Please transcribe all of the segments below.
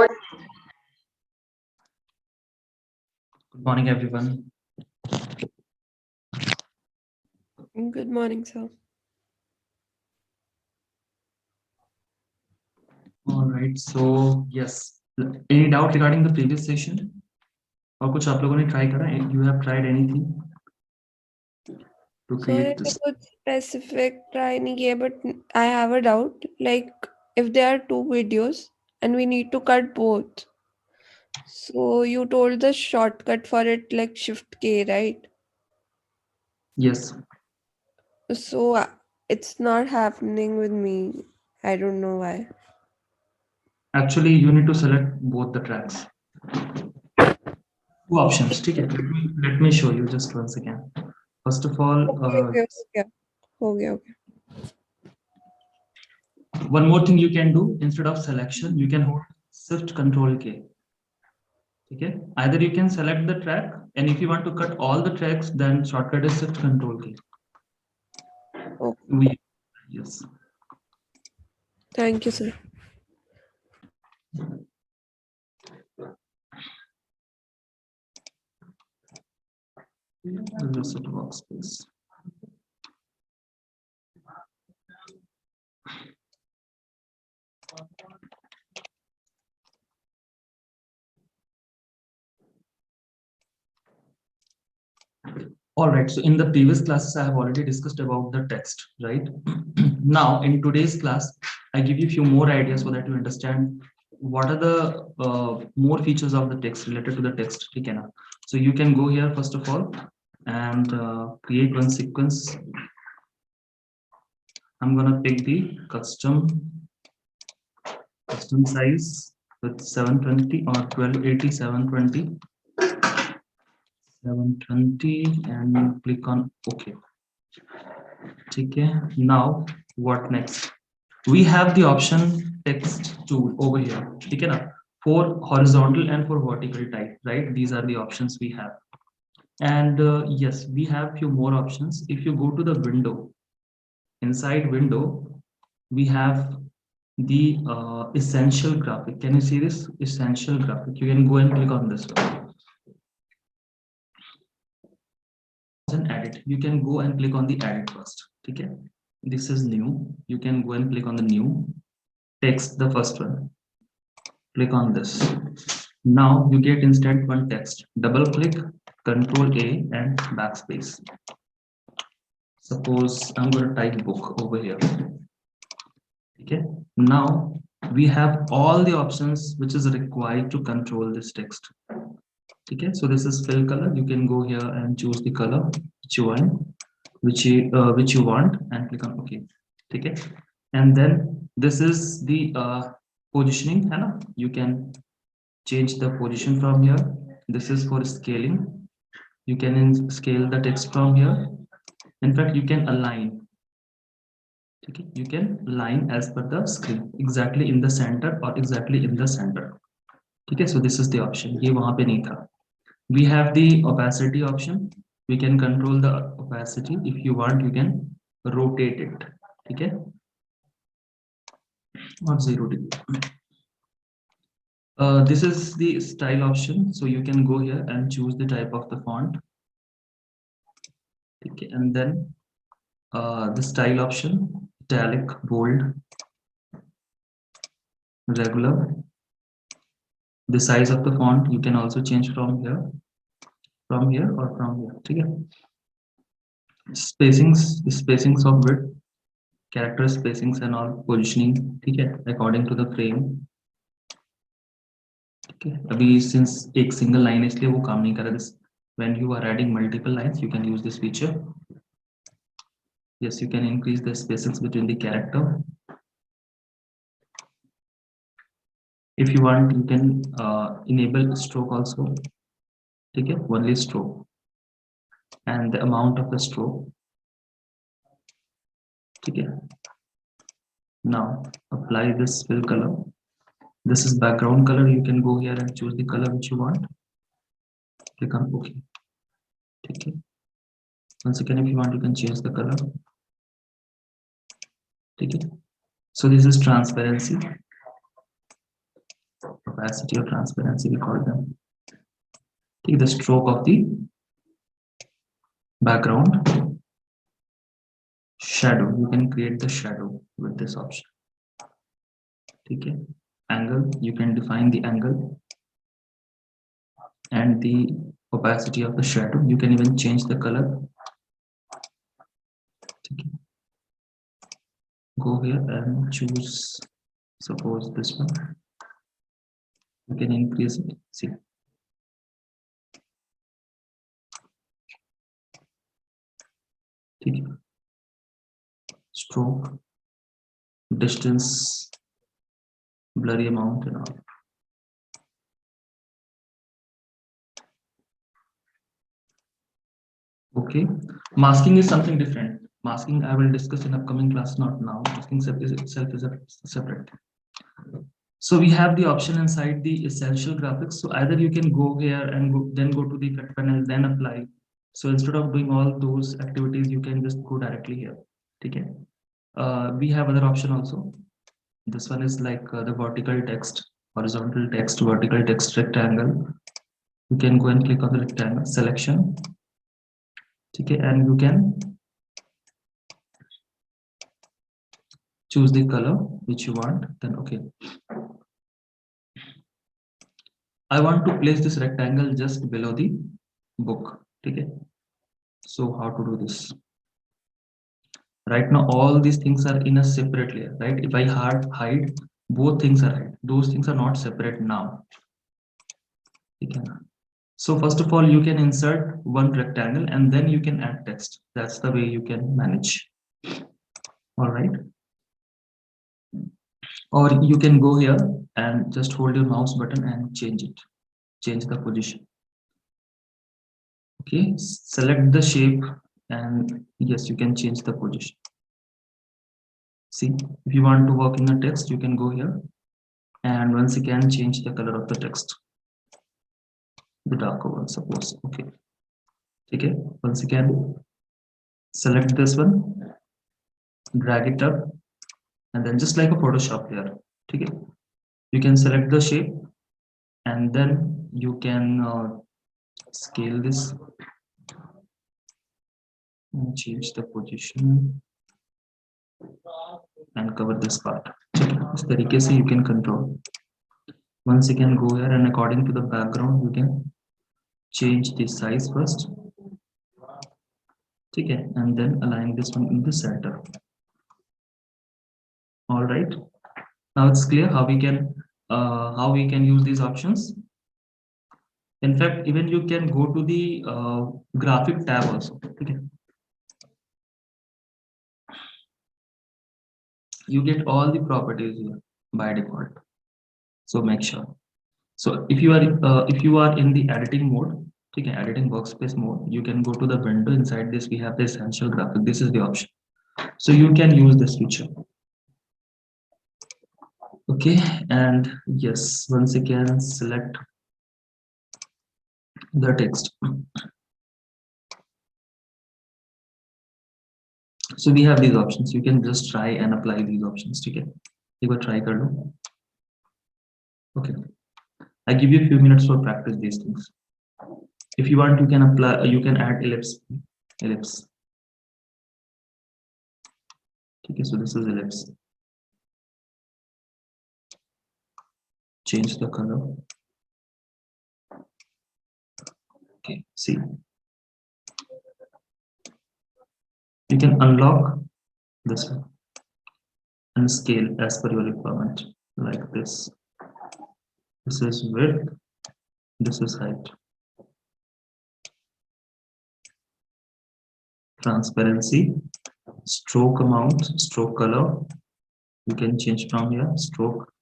Good morning, everyone. Good morning, sir. All right. So yes, any doubt regarding the previous session? और कुछ आप लोगों ने try करा? You have tried anything to So create ऐसे this? कुछ specific try नहीं किया, but I have a doubt. Like if there are two videos and we need to cut both. So you told the shortcut for it like Shift K, right? Yes. So it's not happening with me. I don't know why. Actually, you need to select both the tracks. Two options. ठीक है? Let me show you just once again. First of all, Okay, okay, okay. Okay. one more thing you can do instead of selection, you can hold Shift Control K. Okay. Either you can select the track, and if you want to cut all the tracks, then shortcut is Shift Control K. Okay. Yes. Thank you, sir. Reset workspace. All right, so in the previous classes, I have already discussed about the text, right? Now, in today's class, I give you a few more ideas so that you understand what are the more features of the text related to the text. Okay, now. So you can go here, first of all, and create one sequence. I'm gonna pick the custom size with 720 or 1280, 720. 720 and click on OK. Okay, now what next? We have the option text tool over here. Okay, now for horizontal and for vertical type, right? These are the options we have. And yes, we have few more options. If you go to the window, inside window, we have the essential graphic. Can you see this essential graphic? You can go and click on this one. And edit, you can go and click on the edit first. Okay, this is new. You can go and click on the new text, the first one. Click on this. Now you get instant one text. Double click, Control A and backspace. Suppose I'm going to type book over here. Okay, now we have all the options which is required to control this text. Okay, so this is fill color. You can go here and choose the color which you want, which you want, and click on OK. Okay, and then this is the positioning. You can change the position from here. This is for scaling. You can scale the text from here. In fact, you can align. Okay, you can align as per the screen, exactly in the center or exactly in the center. Okay, so this is the option. ये वहाँ पे नहीं था. We have the opacity option. We can control the opacity. If you want, you can rotate it. Okay, or 0 degree. This is the style option. So you can go here and choose the type of the font. Okay, and then the style option, italic, bold, regular. The size of the font you can also change from here or from here. Okay. Spacings of width, character spacings and all, positioning. Okay, according to the frame. Okay, अभी since एक single line है इसलिए वो काम नहीं कर रहा. This when you are adding multiple lines, you can use this feature. Yes, you can increase the spacings between the character. If you want, you can enable stroke also. Okay, only stroke and the amount of the stroke. Okay, now apply this fill color. This is background color. You can go here and choose the color which you want. Click on OK. Okay. Once again, if you want, you can change the color. Okay. So this is transparency, opacity or transparency, we call them. Take the stroke of the background. Shadow, you can create the shadow with this option. Okay. Angle, you can define the angle and the opacity of the shadow. You can even change the color. Okay. Go here and choose, suppose this one. You can increase it. See. Okay. Stroke, distance, blurry amount and all. Okay, masking is something different. Masking I will discuss in upcoming class, not now. Masking itself is a separate. So we have the option inside the essential graphics. So either you can go here and then go to the effect panel, then apply. So instead of doing all those activities, you can just go directly here. Okay. We have other option also. This one is like the vertical text, horizontal text, vertical text, rectangle. You can go and click on the rectangle selection. Okay, and you can choose the color which you want. Then okay, I want to place this rectangle just below the book. Okay, so how to do this? Right now all these things are in a separate layer, right? If I hide, both things are hide. Those things are not separate now. Okay. So first of all, you can insert one rectangle and then you can add text. That's the way you can manage. All right. Or you can go here and just hold your mouse button and change it. Change the position. Okay, select the shape and yes, you can change the position. See, if you want to work in a text, you can go here and once again change the color of the text, the darker one, suppose. Okay, once again select this one, drag it up, and then just like a Photoshop here. Okay, you can select the shape and then you can scale this and change the position and cover this part. इस तरीके से you can control. Once again go here and according to the background you can change the size first. Okay, and then align this one in the center. All right, now it's clear how we can use these options. In fact, even you can go to the graphic tab also. Okay, you get all the properties here by default, so make sure. So if you are in the editing mode, okay, editing workspace mode, you can go to the window. Inside this we have the essential graphic. This is the option, so you can use this feature. Okay, and yes, once again select the text. So we have these options. You can just try and apply these options. Okay, एक बार try कर लो. Okay, I give you a few minutes for practice these things. If you want, you can apply. You can add ellipse. Okay, so this is ellipse. Change the color. Okay, see. You can unlock this one and scale as per your requirement, like this. This is width, this is height. Transparency, stroke amount, stroke color. You can change from here, stroke,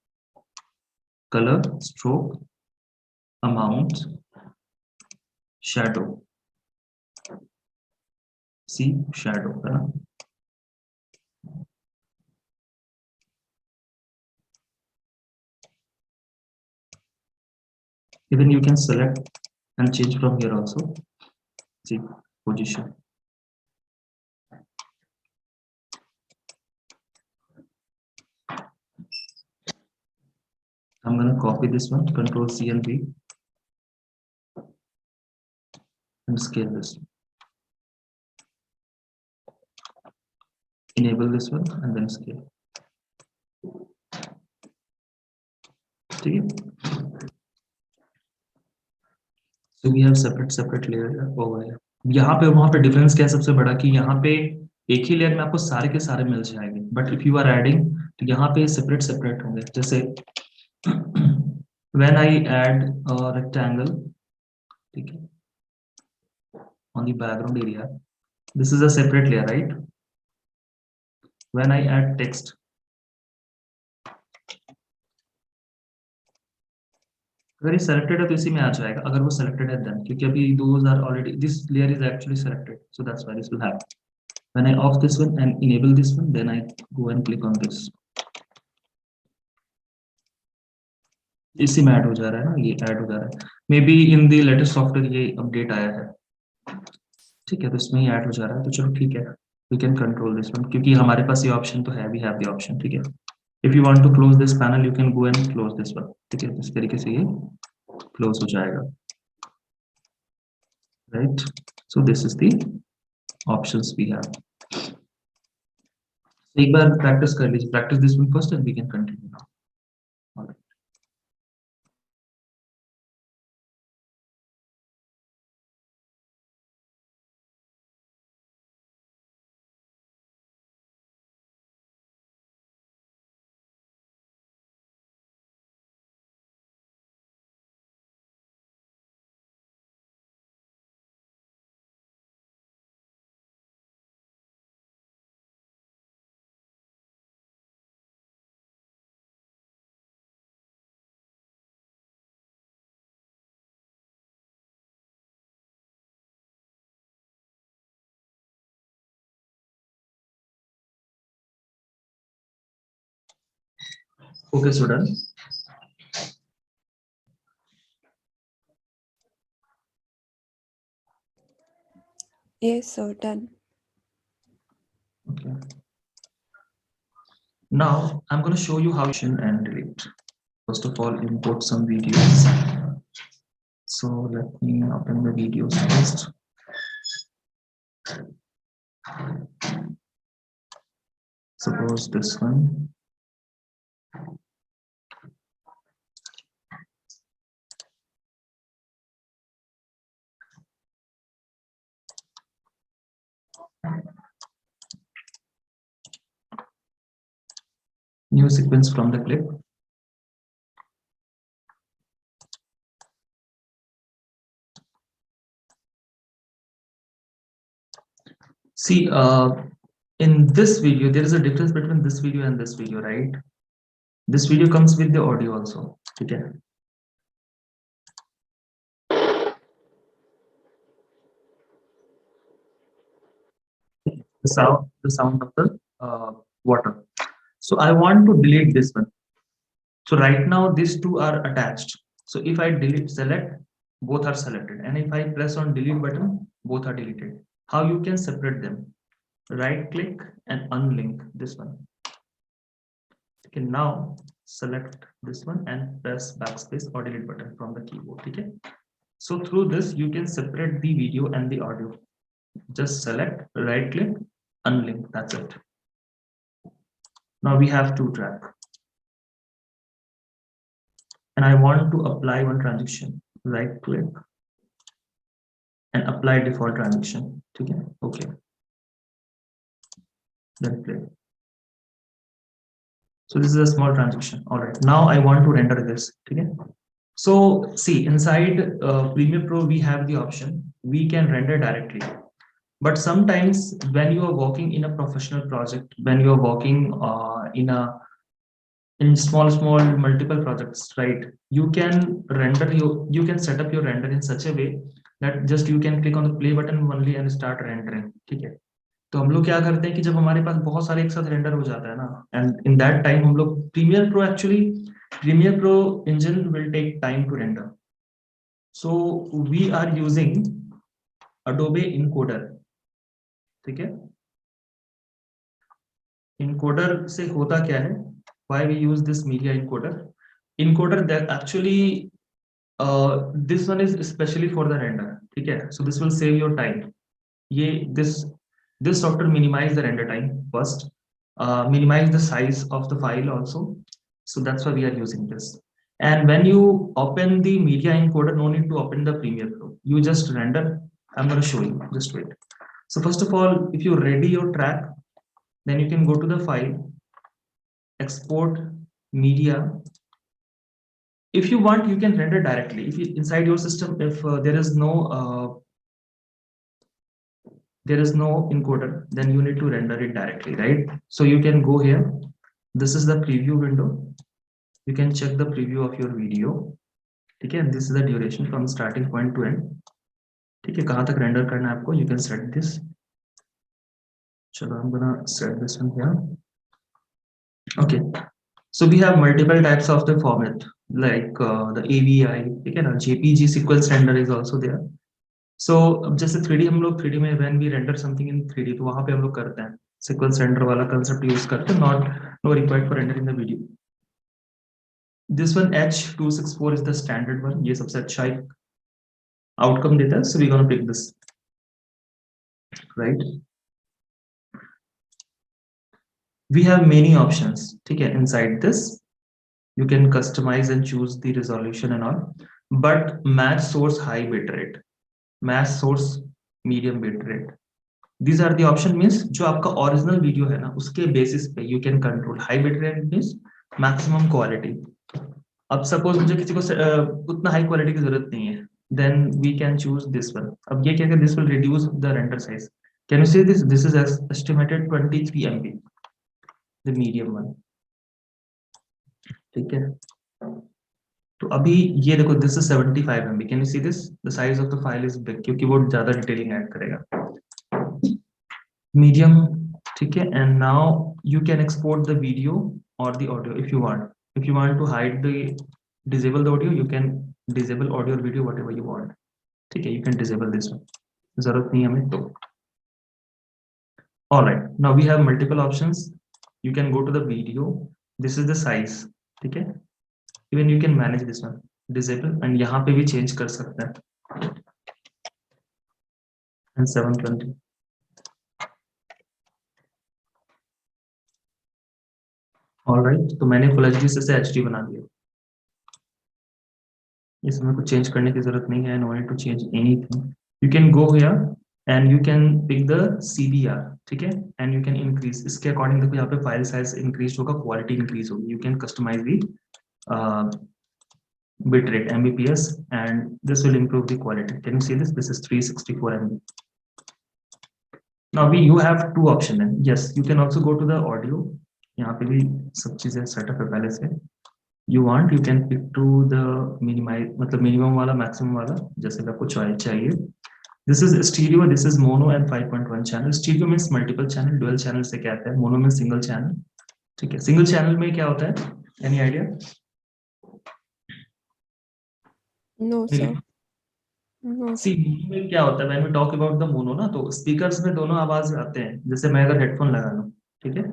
color, stroke, amount, shadow. See, shadow. Even you can select and change from here also. See, position. I'm gonna copy this one, Control C and V, and scale this. Enable this one and then scale. ठीक है? So we have separate layer over here. यहाँ पे वहाँ पे difference क्या है सबसे बड़ा कि यहाँ पे एक ही लेयर में आपको सारे के सारे मिल जाएंगे, but if you are adding तो यहाँ पे सेपरेट होंगे. जैसे when I add a rectangle, ठीक है, on the background area, this is a separate layer, right? When I add text, अगर ये selected है तो इसी में आ जाएगा. अगर वो selected है then, क्योंकि अभी those are already, this layer is actually selected, so that's why this will happen. When I off this one and enable this one, then I go and click on this. इसी में add हो जा रहा है ना, ये add हो जा रहा है. May be in the latest software ये अपडेट आया है, ठीक है, तो इसमें ही ऐड हो जा रहा है. तो चलो ठीक है, we can control this one क्योंकि हमारे पास ये ऑप्शन तो है, वी हैव द ऑप्शन. ठीक है, if you want to close this panel you can go and close this one. ठीक है, इस तरीके से ये क्लोज हो जाएगा, right. So this is the options we have. एक बार प्रैक्टिस कर लीजिए, practice this one first and we can continue now. Okay, so done. Yes, so done. Okay. Now I'm going to show you how to and delete. First of all, import some videos. So let me open the videos first. Suppose this one. New sequence from the clip. See, in this video, there is a difference between this video and this video, right? This video comes with the audio also. Okay. The sound of the water. So I want to delete this one. So right now these two are attached. So if I select, both are selected, and if I press on delete button, both are deleted. How you can separate them? Right click and unlink this one. Okay, now select this one and press backspace or delete button from the keyboard. Okay, so through this you can separate the video and the audio. Just select, right click, unlink, that's it. Now we have two track and I want to apply one transition. Right click and apply default transition. Okay, then play. So this is a small transition. All right, now I want to render this. Okay, so see, inside Premiere Pro we have the option we can render directly, but sometimes when you are working in a professional project, when you are working in small multiple projects, right, you can render you can set up your render in such a way that just you can click on the play button only and start rendering. ठीक है, तो हम लोग क्या करते हैं कि जब हमारे पास बहुत सारे एक साथ रेंडर हो जाता है ना, एंड इन दैट टाइम हम लोग premiere pro engine will take time to render. So we are using Adobe encoder. ठीक है, इनकोडर से होता क्या है, why we use this media encoder? encoder that actually this one is especially for the render. ठीक है, so this will save your time. ये this software minimize the render time first, minimize the size of the file also, so that's why we are using this. And when you open the media encoder, no need to open the Premiere Pro, you just render. I'm going to show you, just wait. So first of all, if you ready your track, then you can go to the file, export media. If you want, you can render directly. If you inside your system, if there is no encoder, then you need to render it directly, right? So you can go here, this is the preview window, you can check the preview of your video. ठीक है, this is the duration from starting point to end. ठीक है, कहाँ तक render करना है आपको, you can set this. चलो, I'm gonna set this one here. Okay, so we have multiple types of the format, like the AVI, ठीक है ना, JPG sequence render is also there. So अब जैसे 3D हम लोग 3D में when we render something in 3D, तो वहाँ पे हम लोग करते हैं sequence render वाला concept use करते हैं, not required for rendering the video. This one H264 is the standard one, ये सबसे अच्छा outcome देता है, so we're gonna pick this, right? We have many options, ठीक है, inside this you can customize and choose the resolution and all, but match source high bitrate, match source medium bitrate, these are the option. means जो आपका original video है ना, उसके basis पे you can control. high bitrate means maximum quality. अब suppose मुझे किसी को उतना high quality की जरूरत नहीं है, then we can choose this one. अब ये क्या है, this will reduce the render size. Can you see this? This is estimated 23 MB, the medium one. ठीक है, तो अभी ये देखो, this is 75 MB. Can you see this? The size of the file is big, क्योंकि वो ज़्यादा detailing add करेगा. Medium, ठीक है, and now you can export the video or the audio if you want. If you want to hide disable the audio, you can disable audio or video, whatever you want. ठीक है, you can disable this one. जरूरत नहीं है हमें तो. All right, now we have multiple options. You can go to the video. This is the size. ठीक है, even you can manage this one, disable, and यहाँ पे भी change कर सकते हैं. And 720. All right, तो मैंने Full HD से HD बना दिया. इसमें कुछ change करने की जरूरत नहीं है. No need to change anything. You can go here and you can pick the CBR, ठीक है, and you can increase. इसके according देखो यहाँ पे file size increase होगा, quality increase होगी. You can customize the bitrate Mbps, and this will improve the quality. Can you see this? This is 364 MB. Now you have two options. Then yes, you can also go to the audio. यहाँ पे भी सब चीजें setup है पहले से. You want, you can pick to the minimize, मतलब minimum वाला, maximum वाला, जैसे का कुछ चाहिए. This is stereo, this is mono and 5.1 channel. Stereo means multiple channel, dual channel से क्या आता है. Mono means single channel. ठीक है, single channel में क्या होता है? Any idea? No, sir. No. See, mono में क्या होता है? When we talk about the mono ना, तो speakers में दोनों आवाज आते हैं. जैसे मैं अगर headphone लगा लूँ, ठीक है,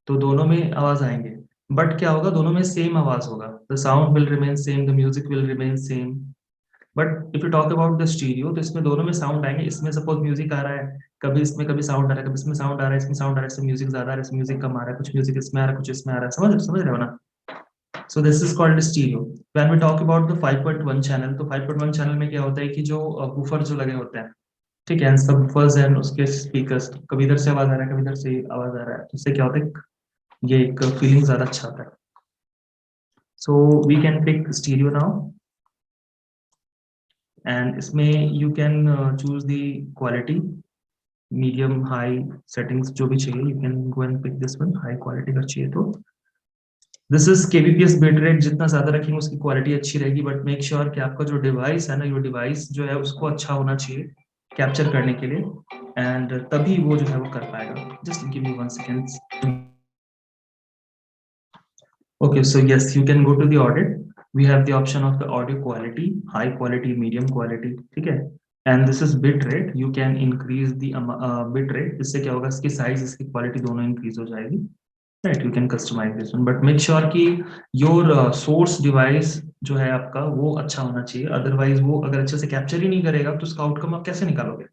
तो दोनों में आवाज आएंगे. बट क्या होगा, दोनों में सेम आवाज होगा. The sound will remain same, the music will remain same. But if you talk about the stereo, तो इसमें दोनों में साउंड आएंगे. इसमें सपोज म्यूजिक आ रहा है, कभी इसमें कभी साउंड आ रहा है, कभी इसमें साउंड आ रहा है, इसमें साउंड आ रहा है, इसमें म्यूजिक ज्यादा आ रहा है, इसमें म्यूजिक कम आ रहा है, कुछ म्यूजिक इसमें आ रहा है, कुछ इसमें आ रहा है. समझ रहे हो ना? So this is called stereo. When we talk about the 5.1 channel, तो 5.1 चैनल में क्या होता है कि जो वूफर जो लगे होते हैं, ठीक है, सब वूफर्स एंड उसके स्पीकर्स, कभी इधर से आवाज आ रहा है, कभी इधर से आवाज आ रहा है, तो इससे क्या होता है, ये एक फीलिंग ज्यादा अच्छा आता है. So we can pick stereo now, and इसमें you can choose the quality, medium, high settings जो भी चाहिए. You can go and pick this one, high quality अगर चाहिए तो. This is kbps bitrate, जितना ज्यादा रखेंगे उसकी क्वालिटी अच्छी रहेगी, बट मेक श्योर कि आपका जो डिवाइस है ना, your डिवाइस जो है उसको अच्छा होना चाहिए कैप्चर करने के लिए, एंड तभी वो जो है वो कर पाएगा. Just give me 1 second. Okay, so yes, you can go to the audit. We have the option of the audio quality, high quality, medium quality, ठीक है, and this is bit rate. You can increase the bit rate. इससे क्या होगा, इसकी size, इसकी quality दोनों increase हो जाएगी. Right, you can customize this one, but make sure कि योर सोर्स डिवाइस जो है आपका वो अच्छा होना चाहिए, अदरवाइज वो अगर अच्छे से कैप्चर ही नहीं करेगा तो उसका आउटकम आप कैसे निकालोगे?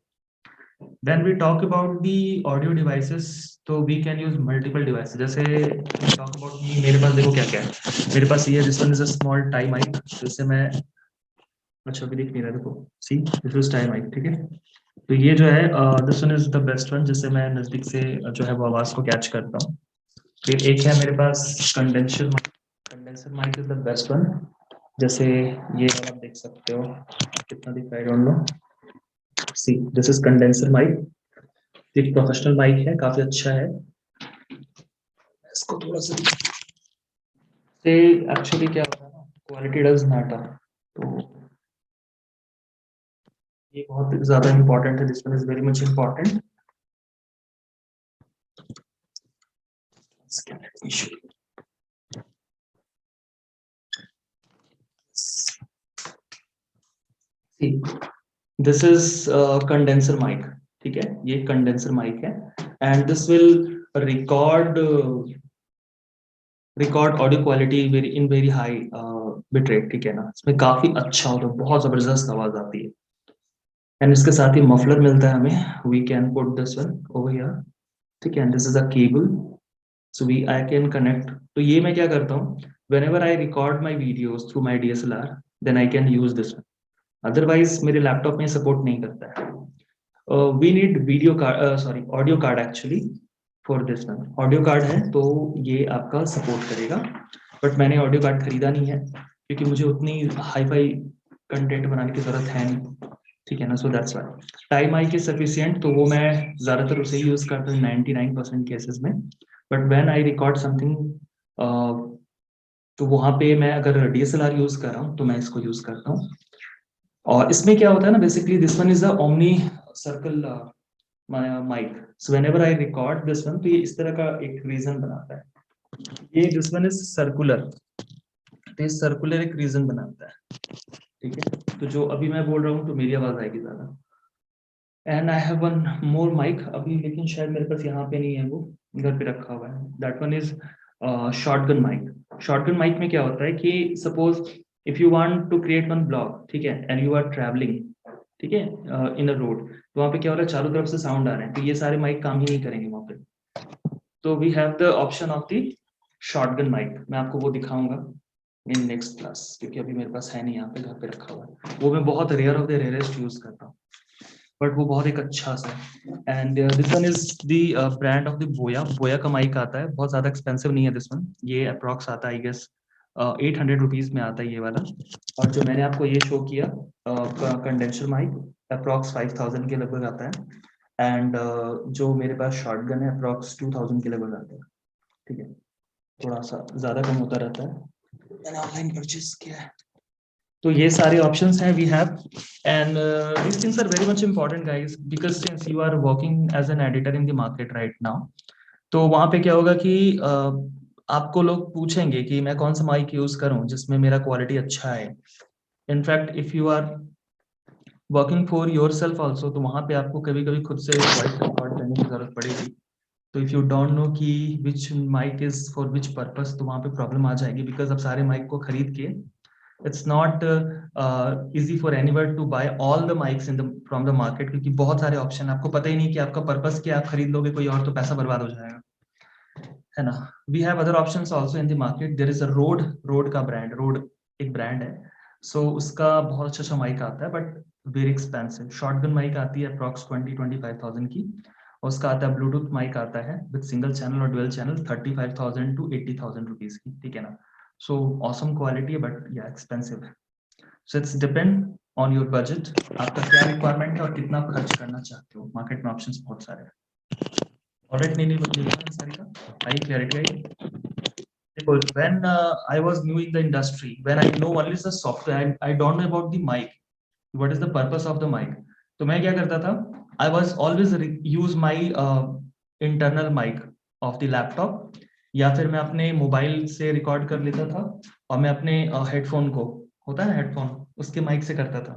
When we talk about the audio devices, तो we can use multiple devices. जैसे talk about me, मेरे पास देखो क्या क्या है, मेरे पास ये this one is a small tie mic, जिससे मैं अच्छा भी दिख नहीं रहा, देखो see this is tie mic, ठीक है? तो ये जो है this one is the best one, जिससे मैं नजदीक से जो है वो आवाज को कैच करता हूँ। फिर एक है मेरे पास condenser mic is the best one, जैसे ये वाला आप देख सकते हो, कितना दिख रहा है, I don't know. See this is condenser mic, एक प्रोफेशनल माइक है, काफी अच्छा है। इसको थोड़ा सा से एक्चुअली क्या होता है ना, क्वालिटी डज मैटर, तो ये बहुत ज्यादा इंपॉर्टेंट है, this one is very much important. This is condenser mic, ठीक है, ये कंडेंसर माइक है, and this will record audio quality very in very high bit rate, ठीक है ना, इसमें काफी अच्छा और बहुत जबरदस्त आवाज आती है। एंड इसके साथ ही मफलर मिलता है हमें, we can put this one over here, ठीक है, this is a cable, so we I can connect. तो ये मैं क्या करता हूँ, whenever I record my videos through my DSLR, then I can use this one, otherwise मेरे laptop में सपोर्ट नहीं करता है। We need video card, sorry audio card actually for this one, audio card है तो ये आपका सपोर्ट करेगा, बट मैंने ऑडियो कार्ड खरीदा नहीं है क्योंकि मुझे उतनी हाई फाई कंटेंट बनाने की जरूरत है नहीं, ठीक है ना, so that's why tie mic is sufficient, तो वो मैं ज्यादातर उसे यूज करता हूँ 99% केसेस में, but when I record something तो वहां पे मैं अगर DSLR यूज कर रहा हूँ तो मैं इसको यूज करता हूँ। और इसमें क्या होता है ना, basically this one is a omni circle mic, so whenever I record this one, तो ये इस तरह का एक रीजन बनाता है, ये दिस वन इज सर्कुलर, तो ये सर्कुलर एक रीजन बनाता है, ठीक है, तो जो अभी मैं बोल रहा हूँ तो मेरी आवाज आएगी ज्यादा। And I have one more mic अभी, लेकिन शायद मेरे पास यहाँ पे नहीं है, वो घर पे रखा हुआ है, that one is shotgun mic. Shotgun mic में क्या होता है कि suppose if you want to create one blog, ठीक है, एंड यू आर ट्रैवलिंग, ठीक है, इन अ रोड, तो वहाँ पे क्या हो रहा है, चारों तरफ से साउंड आ रहे हैं, तो ये सारे माइक काम ही नहीं करेंगे वहाँ पे, तो we have the option of the shotgun mic, मैं आपको वो दिखाऊंगा इन नेक्स्ट क्लास, क्योंकि अभी मेरे पास है नहीं, यहाँ पे घर पे रखा हुआ है, वो मैं बहुत rare of the rarest use करता हूँ, बट वो बहुत एक अच्छा सा है। And this one is the brand of the Boya का माइक आता है, बहुत ज्यादा एक्सपेंसिव नहीं है दिस वन, ये अप्रॉक्स आता है आई गेस 800 रुपीज में आता है ये वाला, और जो मैंने आपको ये शो किया कंडेंसर माइक अप्रॉक्स 5000 के लगभग आता है, एंड जो मेरे पास शॉटगन है अप्रॉक्स 2000 के लगभग आता है, ठीक है, थोड़ा सा ज्यादा कम होता रहता है, मैंने ऑनलाइन परचेज किया है। तो ये सारे ऑप्शंस हैं we have, and these things are very much important guys, because since you are working as an editor in the market right now, तो वहां पे क्या होगा कि आपको लोग पूछेंगे कि मैं कौन सा माइक यूज करूं जिसमें मेरा क्वालिटी अच्छा है। In fact if you are working for your self also, तो वहां पे आपको कभी कभी खुद से वॉइस रिकॉर्ड करने की जरूरत पड़ेगी, तो इफ यू डोंट नो कि which mic is for which purpose, तो वहां पे प्रॉब्लम आ जाएगी, बिकॉज अब सारे माइक को खरीद के it's not easy for anyone to buy all the mics in the from the market, क्योंकि बहुत सारे ऑप्शन, आपको पता ही नहीं कि आपका पर्पस क्या, आप खरीद लोगे कोई और तो पैसा बर्बाद हो जाएगा, है ना। We have other options also in the market, there is a Rode का ब्रांड, रोड एक ब्रांड है, सो उसका बहुत अच्छा अच्छा माइक आता है, but very expensive. Shotgun mic आती है अप्रॉक्स 20-25,000 की, और उसका आता है ब्लूटूथ माइक आता है विद सिंगल चैनल और डुअल चैनल 35,000 to 80,000 रुपीज की, ठीक है ना। सो ऑसम क्वालिटी है, बट या एक्सपेंसिव है, so it's depend on your budget, आपका क्या रिक्वायरमेंट है और कितना खर्च करना चाहते हो, मार्केट में ऑप्शंस बहुत सारे हैं। ऑलराइट, नहीं सारी आई क्लैरिटी आई। देखो, when I was new in the industry, when I know only the software, I don't know about the mic, what is the purpose of the mic, तो मैं क्या करता था, I was always use my internal mic of the laptop, या फिर मैं अपने mobile से रिकॉर्ड कर लेता था, और मैं अपने हेडफोन को, होता है ना हेडफोन, उसके माइक से करता था,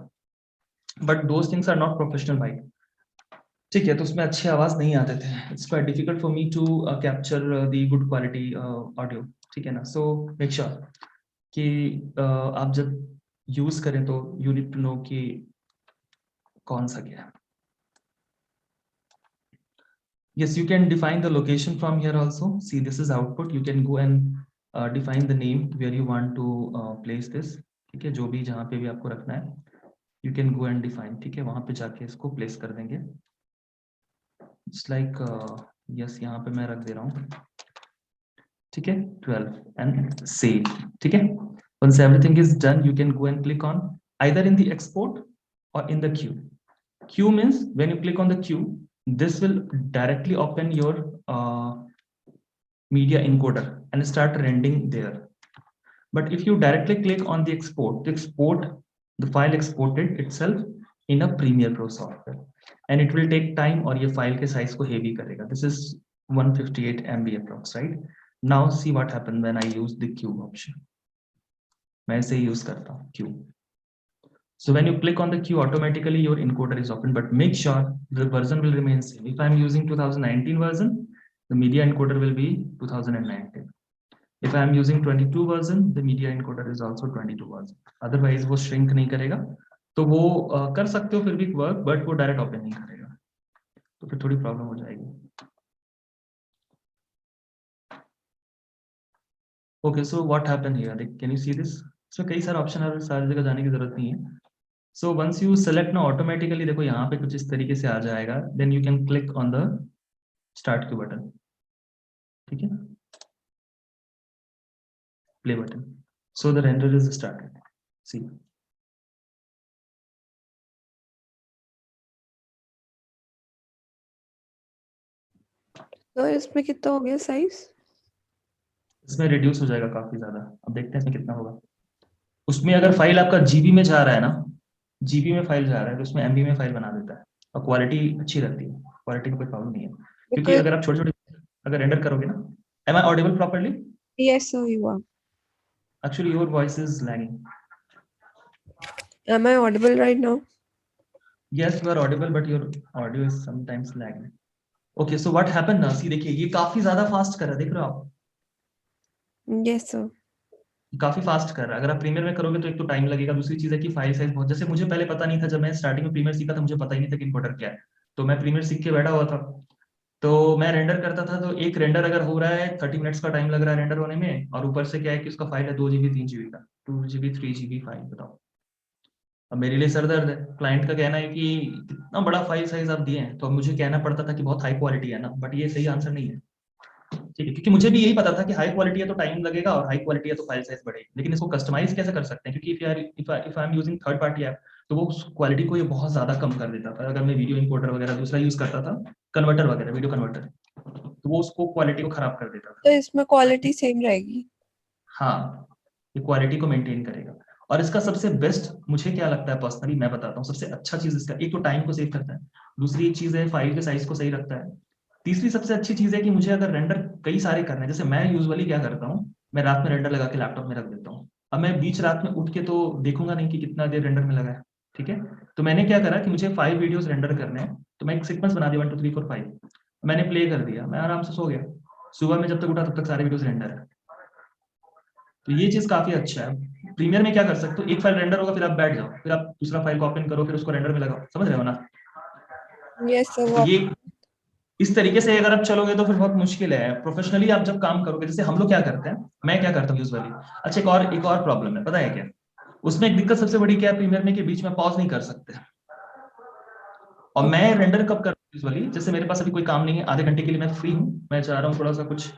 but those things are not professional mic. ठीक है, तो उसमें अच्छी आवाज नहीं आते थे, it's quite difficult for me to capture the good quality audio, ठीक है ना। सो मेक श्योर कि आप जब यूज करें तो यू नीड टू नो कि कौन सा क्या है। Yes, you can define the location from here also. See, this is output. You can go and define the name where you want to place this. ठीक है, जो भी जहाँ पे भी आपको रखना है, you can go and define. ठीक है, वहाँ पे जाके इसको place कर देंगे. It's like yes, यहाँ पे मैं रख दे रहा हूँ. ठीक है, 12 and save. ठीक है. Once everything is done, you can go and click on either in the export or in the queue. Queue means when you click on the queue, this will directly open your media encoder and start rendering there. But if you directly click on the export, the file exported itself in a Premiere Pro software, and it will take time और ये file के size को heavy करेगा. This is 158 MB approx, right? Now see what happened when I use the queue option. मैं इसे use करता हूँ queue. So when you click on the queue, automatically your encoder is open, but make sure the version will remain same. If I'm using 2019 version, the media encoder will be 2019. If I am using 22 version, the media encoder is also 22 version. Otherwise वो shrink नहीं करेगा, तो वो कर सकते हो फिर भी work, but वो direct open नहीं करेगा, तो फिर थोड़ी problem हो जाएगी. Okay, so what happened here? Can you see this? So कई सारे option है, सारी जगह जाने की जरूरत नहीं है. So once you select now, automatically देखो यहाँ पे कुछ इस तरीके से आ जाएगा. Then you can click on the start queue button. ठीक है? Play button. So the render is started. See. तो इसमें कितना हो गया साइज? इसमें रिड्यूस हो जाएगा काफी ज्यादा. अब देखते हैं इसमें कितना होगा. उसमें अगर फाइल आपका जीबी में जा रहा है ना, जीबी में फाइल जा रहा है तो उसमें एमबी में फाइल बना देता है और क्वालिटी अच्छी रहती है, क्वालिटी का कोई प्रॉब्लम नहीं है. क्योंकि Because अगर आप छोटे छोटे अगर रेंडर करोगे ना, am I audible properly? yes, sir, you are. Actually your voice is lagging. Am I audible right now? Yes, you are audible but your audio is sometimes lagging. Okay, so what happened ना, see देखिए ये काफी ज्यादा fast कर रहा है, देख रहे हो आप? Yes, sir. काफी फास्ट कर रहा है. अगर आप प्रीमियर में करोगे तो एक तो टाइम लगेगा, दूसरी चीज है कि फाइल साइज बहुत, जैसे मुझे पहले पता नहीं था, जब मैं स्टार्टिंग में प्रीमियर सीखा था मुझे पता ही नहीं था कि इनकोडर क्या है. तो मैं प्रीमियर सीख के बैठा हुआ था, तो मैं रेंडर करता था, तो एक रेंडर अगर हो रहा है 30 मिनट्स का टाइम लग रहा है रेंडर होने में, और ऊपर से क्या है कि उसका फाइल है 2 GB 3 GB का, 2 GB 3 GB फाइल. बताओ, अब मेरे लिए सर दर्द है. क्लाइंट का कहना है कि कितना बड़ा फाइल साइज आप दिए हैं, तो अब मुझे कहना पड़ता था कि बहुत हाई क्वालिटी है ना, बट ये सही आंसर नहीं है. ठीक है, क्योंकि मुझे भी यही पता था कि हाई क्वालिटी है तो टाइम लगेगा और हाई क्वालिटी है तो फाइल साइज बढ़ेगी, लेकिन इसको कस्टमाइज कैसे कर सकते हैं, क्योंकि if I am using third party app तो वो उस क्वालिटी को ये बहुत ज्यादा कम कर देता था. अगर मैं वीडियो इंपोर्टर वगैरह दूसरा यूज करता था, कन्वर्टर वगैरह, वीडियो कन्वर्टर, तो वो उसको क्वालिटी को खराब कर देता तो था. इसमें क्वालिटी सेम रहेगी? हाँ, ये क्वालिटी को मेंटेन करेगा. और इसका सबसे बेस्ट मुझे क्या लगता है पर्सनली, मैं बताता हूँ. सबसे अच्छा चीज इसका, एक तो टाइम को सेव करता है, दूसरी चीज है फाइल के साइज को सही रखता है, तीसरी सबसे अच्छी चीज है कि मुझे अगर रेंडर कई सारे करना है, जैसे मैं यूजुअली क्या करता हूँ, मैं रात में रेंडर लगा के लैपटॉप में रख देता हूँ. अब मैं बीच रात में उठ के तो देखूंगा नहीं कि कितना देर रेंडर में लगा है. ठीक है, तो मैंने क्या करा कि मुझे 5 वीडियोस रेंडर करने हैं, तो मैं एक सीक्वेंस बना दिया 1 2 3 4 5. मैंने प्ले कर दिया, मैं आराम से सो गया. सुबह में जब तक उठा तब तक सारे वीडियोस रेंडर है. तो ये चीज काफी अच्छा है. प्रीमियर में क्या कर सकते हो, एक फाइल रेंडर होगा, फिर आप बैठ जाओ, फिर आप दूसरा फाइल को ओपन करो, फिर उसको रेंडर में लगाओ. समझ रहे हो ना? Yes, sir. तो ये इस तरीके से अगर आप चलोगे तो फिर बहुत मुश्किल है. प्रोफेशनली आप जब काम करोगे, जैसे हम लोग क्या करते हैं, मैं क्या करता हूँ यूजुअली. अच्छा, एक और प्रॉब्लम है, पता है क्या? उसमें एक दिक्कत सबसे बड़ी क्या है प्रीमियर में, कि बीच में पॉज नहीं कर सकते. और मैं रेंडर कब करता हूँ यूजुअली, जैसे मेरे पास अभी कोई काम नहीं है, आधे घंटे के लिए मैं फ्री हूँ, मैं चाह रहा हूँ थोड़ा सा कुछ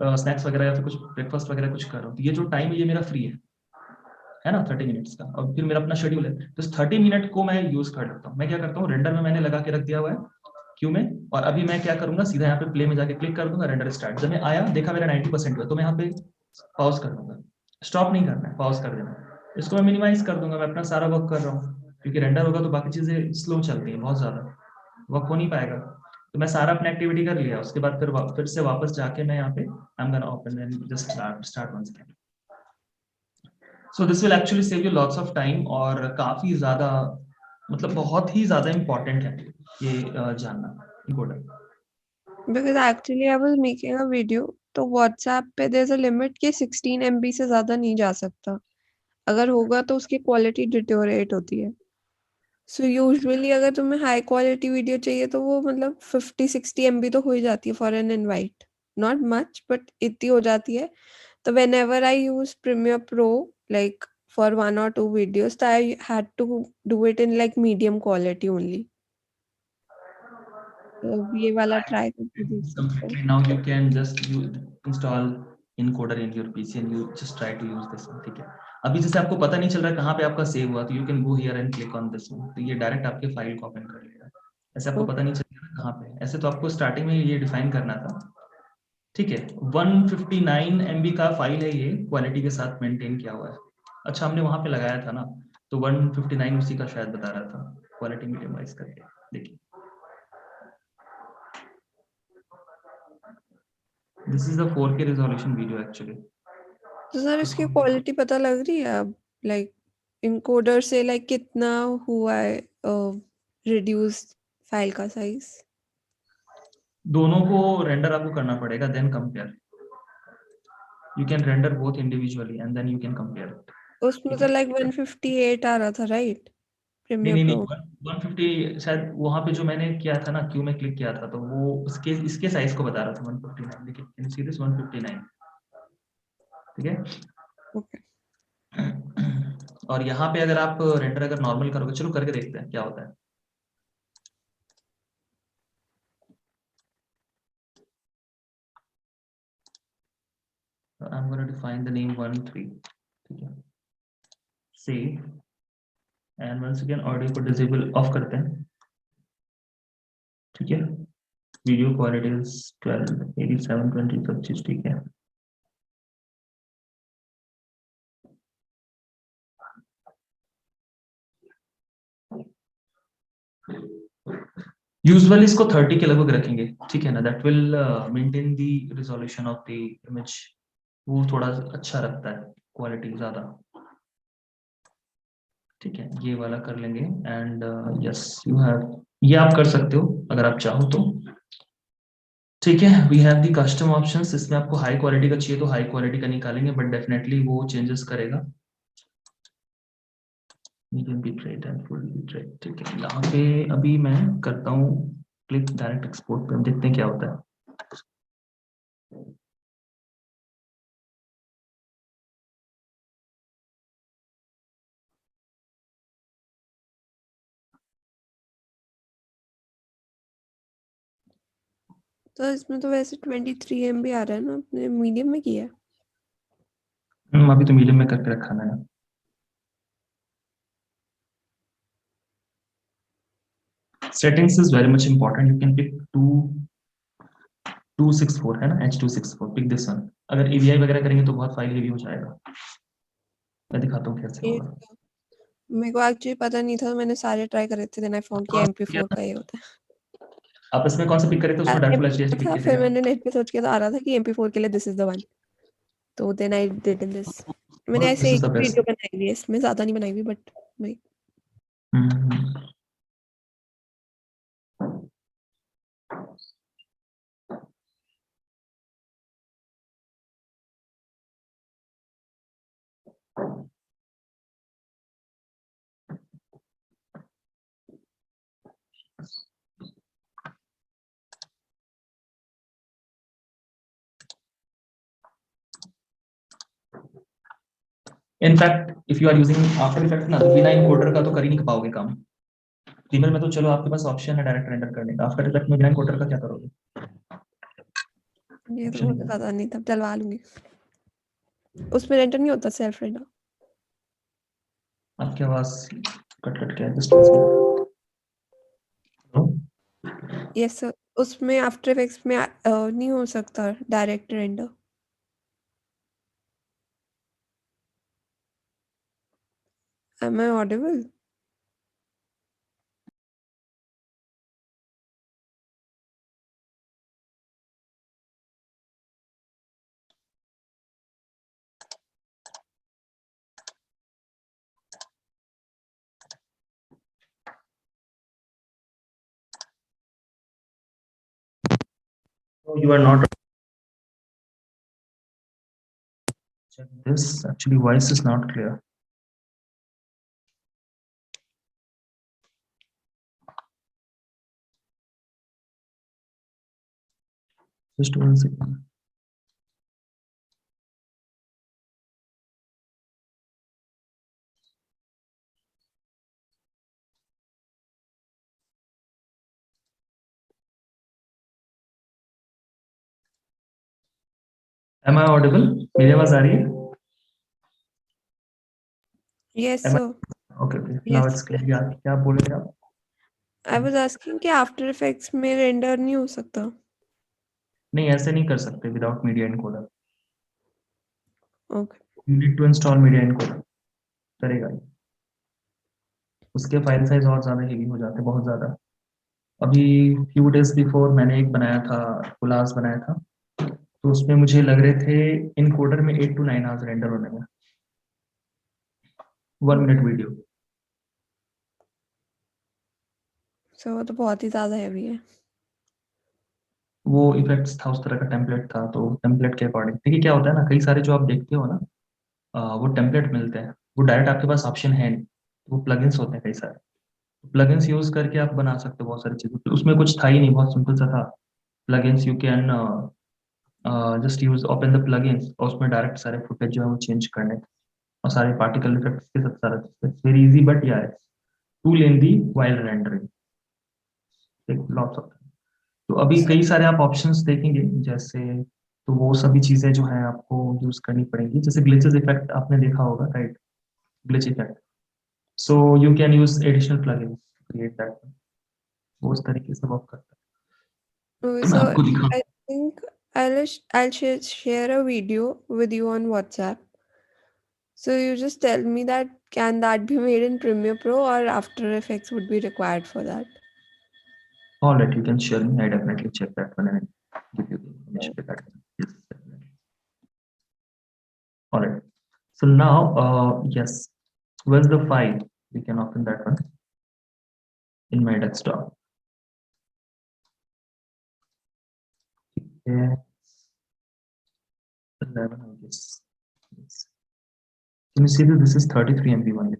स्नैक्स वगैरह या फिर कुछ ब्रेकफास्ट वगैरह कुछ कर रहा हूँ, तो ये जो टाइम है ये मेरा फ्री है ना, 30 मिनट्स का, और फिर मेरा अपना शेड्यूल है, तो इस 30 मिनट को मैं यूज कर लेता हूँ. मैं क्या करता हूँ, रेंडर में मैंने लगा के रख दिया हुआ है क्यू में, और अभी मैं क्या करूंगा, सीधा यहाँ पे प्ले में जाके क्लिक कर दूंगा, रेंडर स्टार्ट. जब मैं आया देखा मेरा 90% हुआ, तो मैं यहाँ पे पॉज कर दूंगा. स्टॉप नहीं करना है, पॉज कर देना. इसको मैं मिनिमाइज कर दूंगा, मैं अपना सारा वर्क कर रहा हूँ, क्योंकि रेंडर होगा तो बाकी चीजें स्लो चलती है, बहुत ज्यादा वर्क हो नहीं पाएगा. तो मैं सारा अपना एक्टिविटी कर लिया, उसके बाद फिर से वापस जाके मैं यहाँ पे I am gonna open and just start once again. So this will actually save you lots of time और काफी ज्यादा मतलब बहुत ही ज्यादा इम्पोर्टेंट है ये जानना encoder। Because actually I was making a video, तो WhatsApp पे there's a limit कि 16 MB से ज़्यादा नहीं जा सकता। अगर होगा तो उसकी क्वालिटी डिटोरेट होती है। सो यूजुअली अगर तुम्हें हाई क्वालिटी वीडियो चाहिए तो वो मतलब 50-60 MB तो हो ही जाती है for an invite. Not much but इतनी हो जाती है। तो whenever I use Premiere Pro like for 1 or 2 videos, so I had to do it in like medium quality only. तो ये वाला ट्राई करके देख सकते हो। Completely now you can just you install encoder in your PC and you just try to use this one, ठीक है। अभी जैसे आपको पता नहीं चल रहा है कहाँ पे आपका सेव हुआ, तो you can go here and click on this one, तो ये डायरेक्ट आपके फाइल को ओपन कर लेगा। ऐसे आपको पता नहीं चल रहा कहाँ पे, ऐसे तो आपको स्टार्टिंग में ये डिफाइन करना था, ठीक है। 159 MB का फाइल है ये, क्वालिटी के साथ मेंटेन किया हुआ है। अच्छा हमने वहां पे लगाया था ना, तो 159 उसी का शायद बता रहा था, क्वालिटी मीडियम वाइज करके देखिए। This is the 4K resolution video actually. तो सर इसकी क्वालिटी पता लग रही है अब लाइक इनकोडर से लाइक कितना हुआ है रिड्यूस फाइल का साइज? दोनों को रेंडर आपको करना पड़ेगा, then compare. You can render both individually and then you can compare. उसमें तो लाइक 158 आ रहा था राइट? नहीं प्रीमियर नहीं प्रो। नहीं, 150 शायद वहां पे जो मैंने किया था ना, क्यू में क्लिक किया था, तो वो उसके इसके साइज को बता रहा था 159, देखिए कैन सी दिस 159, ठीक है। ओके। और यहाँ पे अगर आप रेंडर अगर नॉर्मल करोगे, चलो करके देखते हैं क्या होता है। I'm going to define the name 13, ठीक है। Save and once again audio को डिसेबल ऑफ करते हैं, ठीक है। वीडियो क्वालिटी 128720 सब चीज ठीक है। यूजुअली इसको 30 के लगभग रखेंगे, ठीक है ना, that will maintain the resolution of the image, वो थोड़ा अच्छा रखता है क्वालिटी ज्यादा, ठीक है। ये वाला कर लेंगे एंड यस यू हैव, ये आप कर सकते हो अगर आप चाहो तो, ठीक है। We have the custom options, इसमें आपको हाई क्वालिटी का चाहिए तो हाई क्वालिटी का निकालेंगे, बट डेफिनेटली वो चेंजेस करेगा। Medium bit rate and full bit rate, ठीक है। यहाँ पे अभी मैं करता हूँ क्लिक डायरेक्ट एक्सपोर्ट पे, हम देखते हैं क्या होता है। तो इसमें तो वैसे 23 MB आ रहा है ना, आपने मीडियम में किया है? अभी तो मीडियम में करके रखा मैंने। Settings is very much important, you can pick 264 है ना, H264, पिक दिस वन। अगर AVI वगैरह करेंगे तो बहुत फाइल हेवी हो जाएगा, मैं दिखाता हूँ कैसे ये होगा। मेरे को एक्चुअली पता नहीं था, मैंने सारे ट्राई करे थे, देन आई फाउंड कि MP4 का ये होता है। आप इसमें कौन सा पिक करे थे, उसमें डायरेक्ट फुल एचडी पिक था किए थे फिर क्या? मैंने नेट पे सर्च किया तो आ रहा था कि MP4 के लिए दिस इज द वन, तो then I did in this. मैंने दिस ऐसे इज एक द बेस्ट। वीडियो बनाई हुई है इसमें, ज्यादा नहीं बनाई हुई बट भाई। In fact if you are using After Effect ना, तो बिना इनकोडर का तो कर ही नहीं पाओगे काम। प्रीमियर में तो चलो आपके पास ऑप्शन है डायरेक्ट रेंडर करने का, आफ्टर इफेक्ट में बिना इनकोडर का क्या करोगे? ये तो ऑप्शन मुझे पता नहीं था, डलवा लूंगी। उसमें रेंटर नहीं होता, सेल्फ रेंटर। आपकी आवाज कट कट के डिस्टेंस में। यस सर, उसमें आफ्टर इफेक्ट्स में नहीं हो सकता direct render. Am I audible? So you are not. Check this. Actually, voice is not clear. Just 1 second. Am I audible? मेरी आवाज आ रही है? Yes, Am I? sir. Okay, okay. Now Yes. it's clear. Yeah, क्या बोल रहे हैं आप? I was asking कि आफ्टर इफेक्ट्स में रेंडर नहीं हो सकता? नहीं, ऐसे नहीं कर सकते without media encoder. Okay. You need to install media encoder. करेगा ये. उसके फाइल साइज और ज्यादा हेवी हो जाते हैं, बहुत ज्यादा. अभी फ्यू डेज बिफोर मैंने एक बनाया था, कोलाज बनाया था, तो उसमें मुझे लग रहे थे इनकोडर में 8 to 9 आवर्स रेंडर होने में. 1 मिनट वीडियो. सो वो तो बहुत ही ज्यादा हैवी है. वो इफेक्ट्स था, उस तरह का टेम्पलेट था, तो टेम्पलेट के अकॉर्डिंग. देखिए क्या होता है ना, कई सारे जो आप देखते हो ना, वो टेम्पलेट मिलते हैं, वो डायरेक्ट आपके पास ऑप्शन है नहीं. वो प्लगइन्स होते हैं कई सारे. प्लगइन्स यूज करके आप बना सकते हो बहुत सारी चीजें. तो उसमें कुछ था ही नहीं, बहुत सिंपल सा था. Plugins you can just use open the plugins, और उसमें डायरेक्ट सारे फुटेज जो है वो चेंज करने थे, और सारे पार्टिकल इफेक्ट्स के साथ सारा चीज. Very easy, but yeah it's too lengthy while rendering. Lots of. तो अभी कई सारे आप ऑप्शंस देखेंगे, जैसे, तो वो सभी चीजें जो है आपको यूज करनी पड़ेंगी. जैसे ग्लिचेस इफेक्ट आपने देखा होगा, right? Glitch effect. So you can use additional plugins to create that. वो उस तरीके से वर्क करता है. मैं So आपको दिखा. I think I'll share a video with you on WhatsApp. So you just tell me that can that be made in Premiere Pro or After Effects would be required for that? All right, you can share me. I definitely check that one and give you the information regarding that. Yes, definitely. All right. So now, yes, where's the file? We can open that one in my desktop. Yeah, 11, I guess. Yes. Can you see that this is 33 MB only?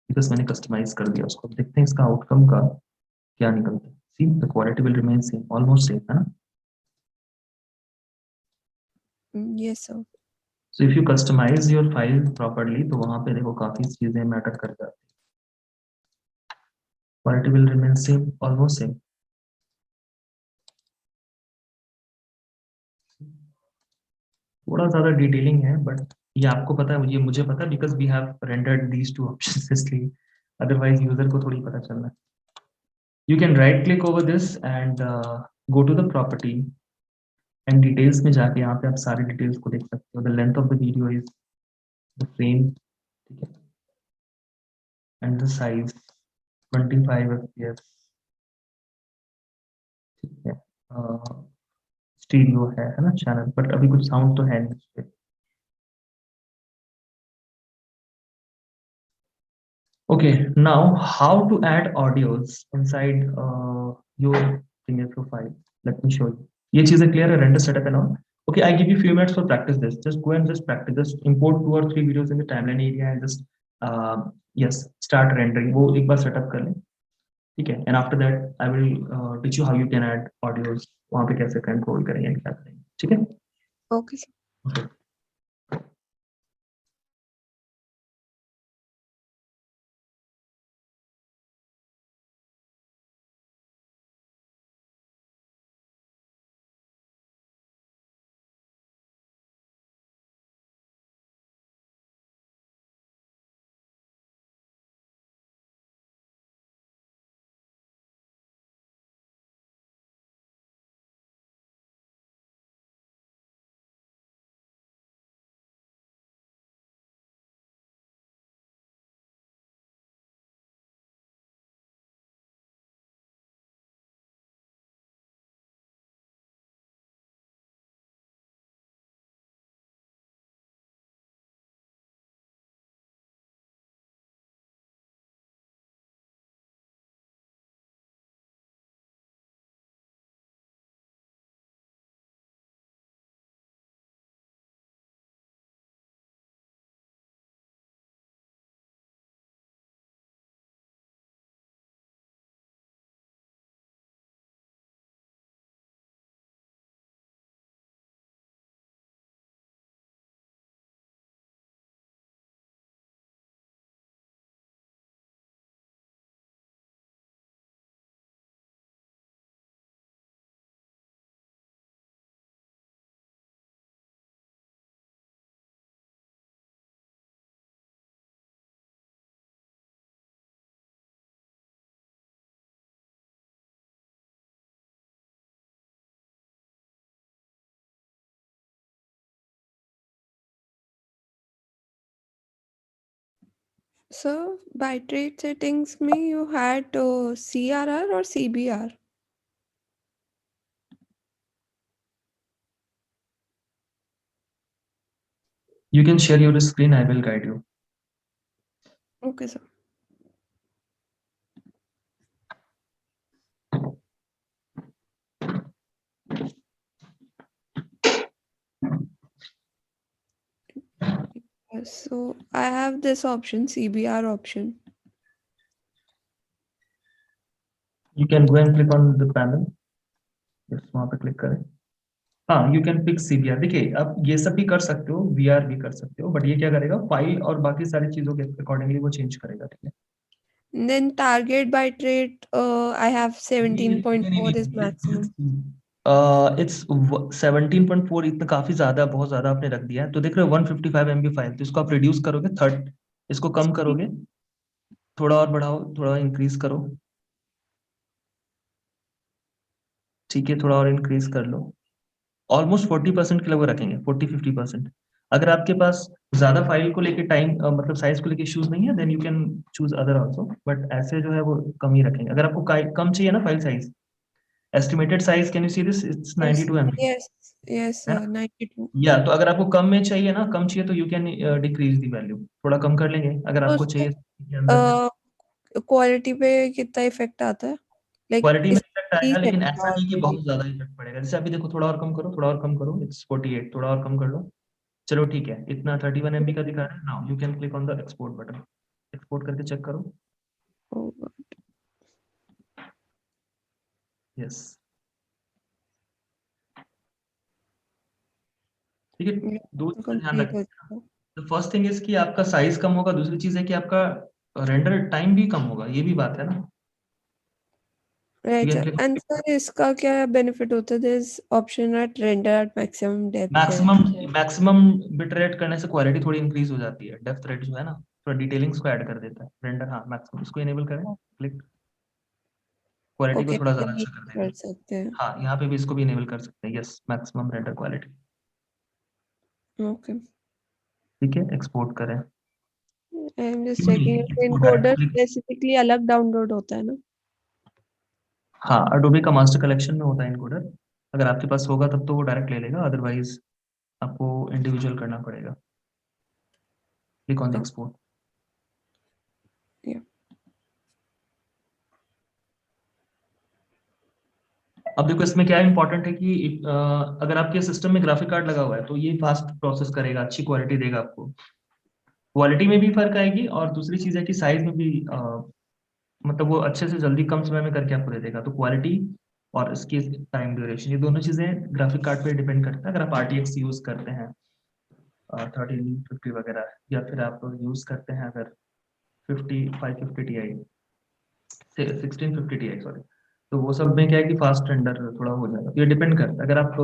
Because मैंने customize कर दिया उसको. देखते हैं इसका outcome का क्या निकलता है. See, the quality will remain same, almost same, है ना? Yes, sir. So if you customize your file properly, तो वहाँ पे देखो काफी चीजें matter कर जाती हैं. Quality will remain same, almost same. थोड़ा ज्यादा डिटेलिंग है, बट ये आपको पता है, ये मुझे पता है, because we have rendered these two options, इसलिए. अदरवाइज यूजर को थोड़ी पता चलना है. You can right click over this and go to the property and details में जाके यहाँ पे आप सारी डिटेल्स को देख सकते हो. The length of the video is the frame, ठीक है, एंड द साइज 25 fps, ठीक है. स्टीरियो है ना चैनल, बट अभी कुछ साउंड तो है नहीं उस पे. Okay, now how to add audios inside your Premiere Pro file. Let me show you. ये चीजें clear है, render setup and all. Okay, I give you few minutes for practice this. Just go and just practice. Just import 2 or 3 videos in the timeline area and just yes, start rendering. वो एक बार setup कर लें, ठीक है. And after that, I will teach you how you can add audios. वहाँ पे कैसे control करेंगे क्या करेंगे, ठीक है? Okay, sir. Okay. So bitrate settings में you had CRR or CBR? You can share your screen, I will guide you. Okay, sir. So I have this option, CBR option. You can go and click on the panel. Yes, वहाँ पे click करें. हाँ, you can pick CBR. देखिए, आप ये सब भी कर सकते हो, VR भी कर सकते हो, बट ये क्या करेगा, फाइल और बाकी सारी चीजों के अकॉर्डिंगली वो चेंज करेगा, ठीक है. Then target bitrate, I have नहीं, 17.4 is maximum. इट्स 17.4 इतना काफी ज्यादा, बहुत ज्यादा आपने रख दिया है. तो देख रहे हो 155 MB फाइल, तो इसको आप रिड्यूस करोगे थर्ड, इसको कम करोगे, थोड़ा और बढ़ाओ, थोड़ा इंक्रीज करो, ठीक है, थोड़ा और इंक्रीज कर लो. ऑलमोस्ट 40% के लिए वो रखेंगे, 40-50%. अगर आपके पास ज्यादा फाइल को लेके टाइम मतलब साइज को लेके इश्यूज नहीं है, then you can choose other also, but ऐसे जो है वो कम ही रखेंगे. अगर आपको कम चाहिए ना file size, estimated size, can you see this, it's Yes, 92 MB, yes, yes, है sir, ना. 92. या तो अगर आपको कम में चाहिए ना, कम चाहिए तो you can decrease the value, थोड़ा कम कर लेंगे. अगर तो आपको उससे चाहिए के अंदर में, क्वालिटी पे कितना इफेक्ट आता है? लाइक क्वालिटी में इस इफेक्ट आएगा, लेकिन ऐसा नहीं कि ऑलरेडी। बहुत ज्यादा इफेक्ट पड़ेगा. जैसे अभी देखो, थोड़ा और कम करो, थोड़ा और कम करो, इट्स 48, थोड़ा और कम कर लो. चलो ठीक है, इतना 31 MB का दिखा रहा है. Now you can click on the export button, export करके चेक करो. यस, ठीक है. दो चीजें ध्यान कंप्लीट हो रखना. चुका। द फर्स्ट थिंग इज कि आपका साइज कम होगा, दूसरी चीज है कि आपका रेंडर टाइम भी कम होगा, ये भी बात है ना. You right can sir, click and sir इसका क्या बेनिफिट होता है? This option at render at maximum depth है। मैक्सिमम, मैक्सिमम बिट रेट करने से क्वालिटी थोड़ी इंक्रीज हो जाती है. डेप्थ रेट जो है ना, थोड़ा डिटेलिंग्स को ऐड कर देता है रेंडर. हाँ, मैक्सिमम इसको इनेबल करें, क्लिक, क्वालिटी को ओके, थोड़ा ज्यादा अच्छा कर देगा. कर सकते हैं। हाँ, यहाँ पे भी इसको भी इनेबल कर सकते हैं. Yes, maximum render quality. Okay, ठीक है, एक्सपोर्ट करें. आई एम जस्ट क्यों नहीं, checking export encoder directly. Specifically अलग डाउनलोड होता है ना? हाँ, अडोबे का मास्टर कलेक्शन में होता है इनकोडर. अगर आपके पास होगा तब तो वो डायरेक्ट ले लेगा, अदरवाइज आपको इंडिविजुअल करना पड़ेगा. Click on the export. या अब देखो, इसमें क्या इंपॉर्टेंट है कि अगर आपके सिस्टम में ग्राफिक कार्ड लगा हुआ है तो ये फास्ट प्रोसेस करेगा, अच्छी क्वालिटी देगा आपको. क्वालिटी में भी फर्क आएगी, और दूसरी चीज है कि साइज में भी मतलब वो अच्छे से जल्दी कम समय में करके आपको दे देगा. तो क्वालिटी और इसकी टाइम ड्यूरेशन, ये दोनों चीजें ग्राफिक कार्ड पे डिपेंड करता है. अगर आप RTX यूज करते हैं 1350 वगैरह, या फिर आप यूज करते हैं अगर 550 Ti, 1650 Ti, सॉरी, तो वो सब में क्या है कि फास्ट रेंडर थोड़ा हो जाएगा. तो ये डिपेंड करता है. अगर आप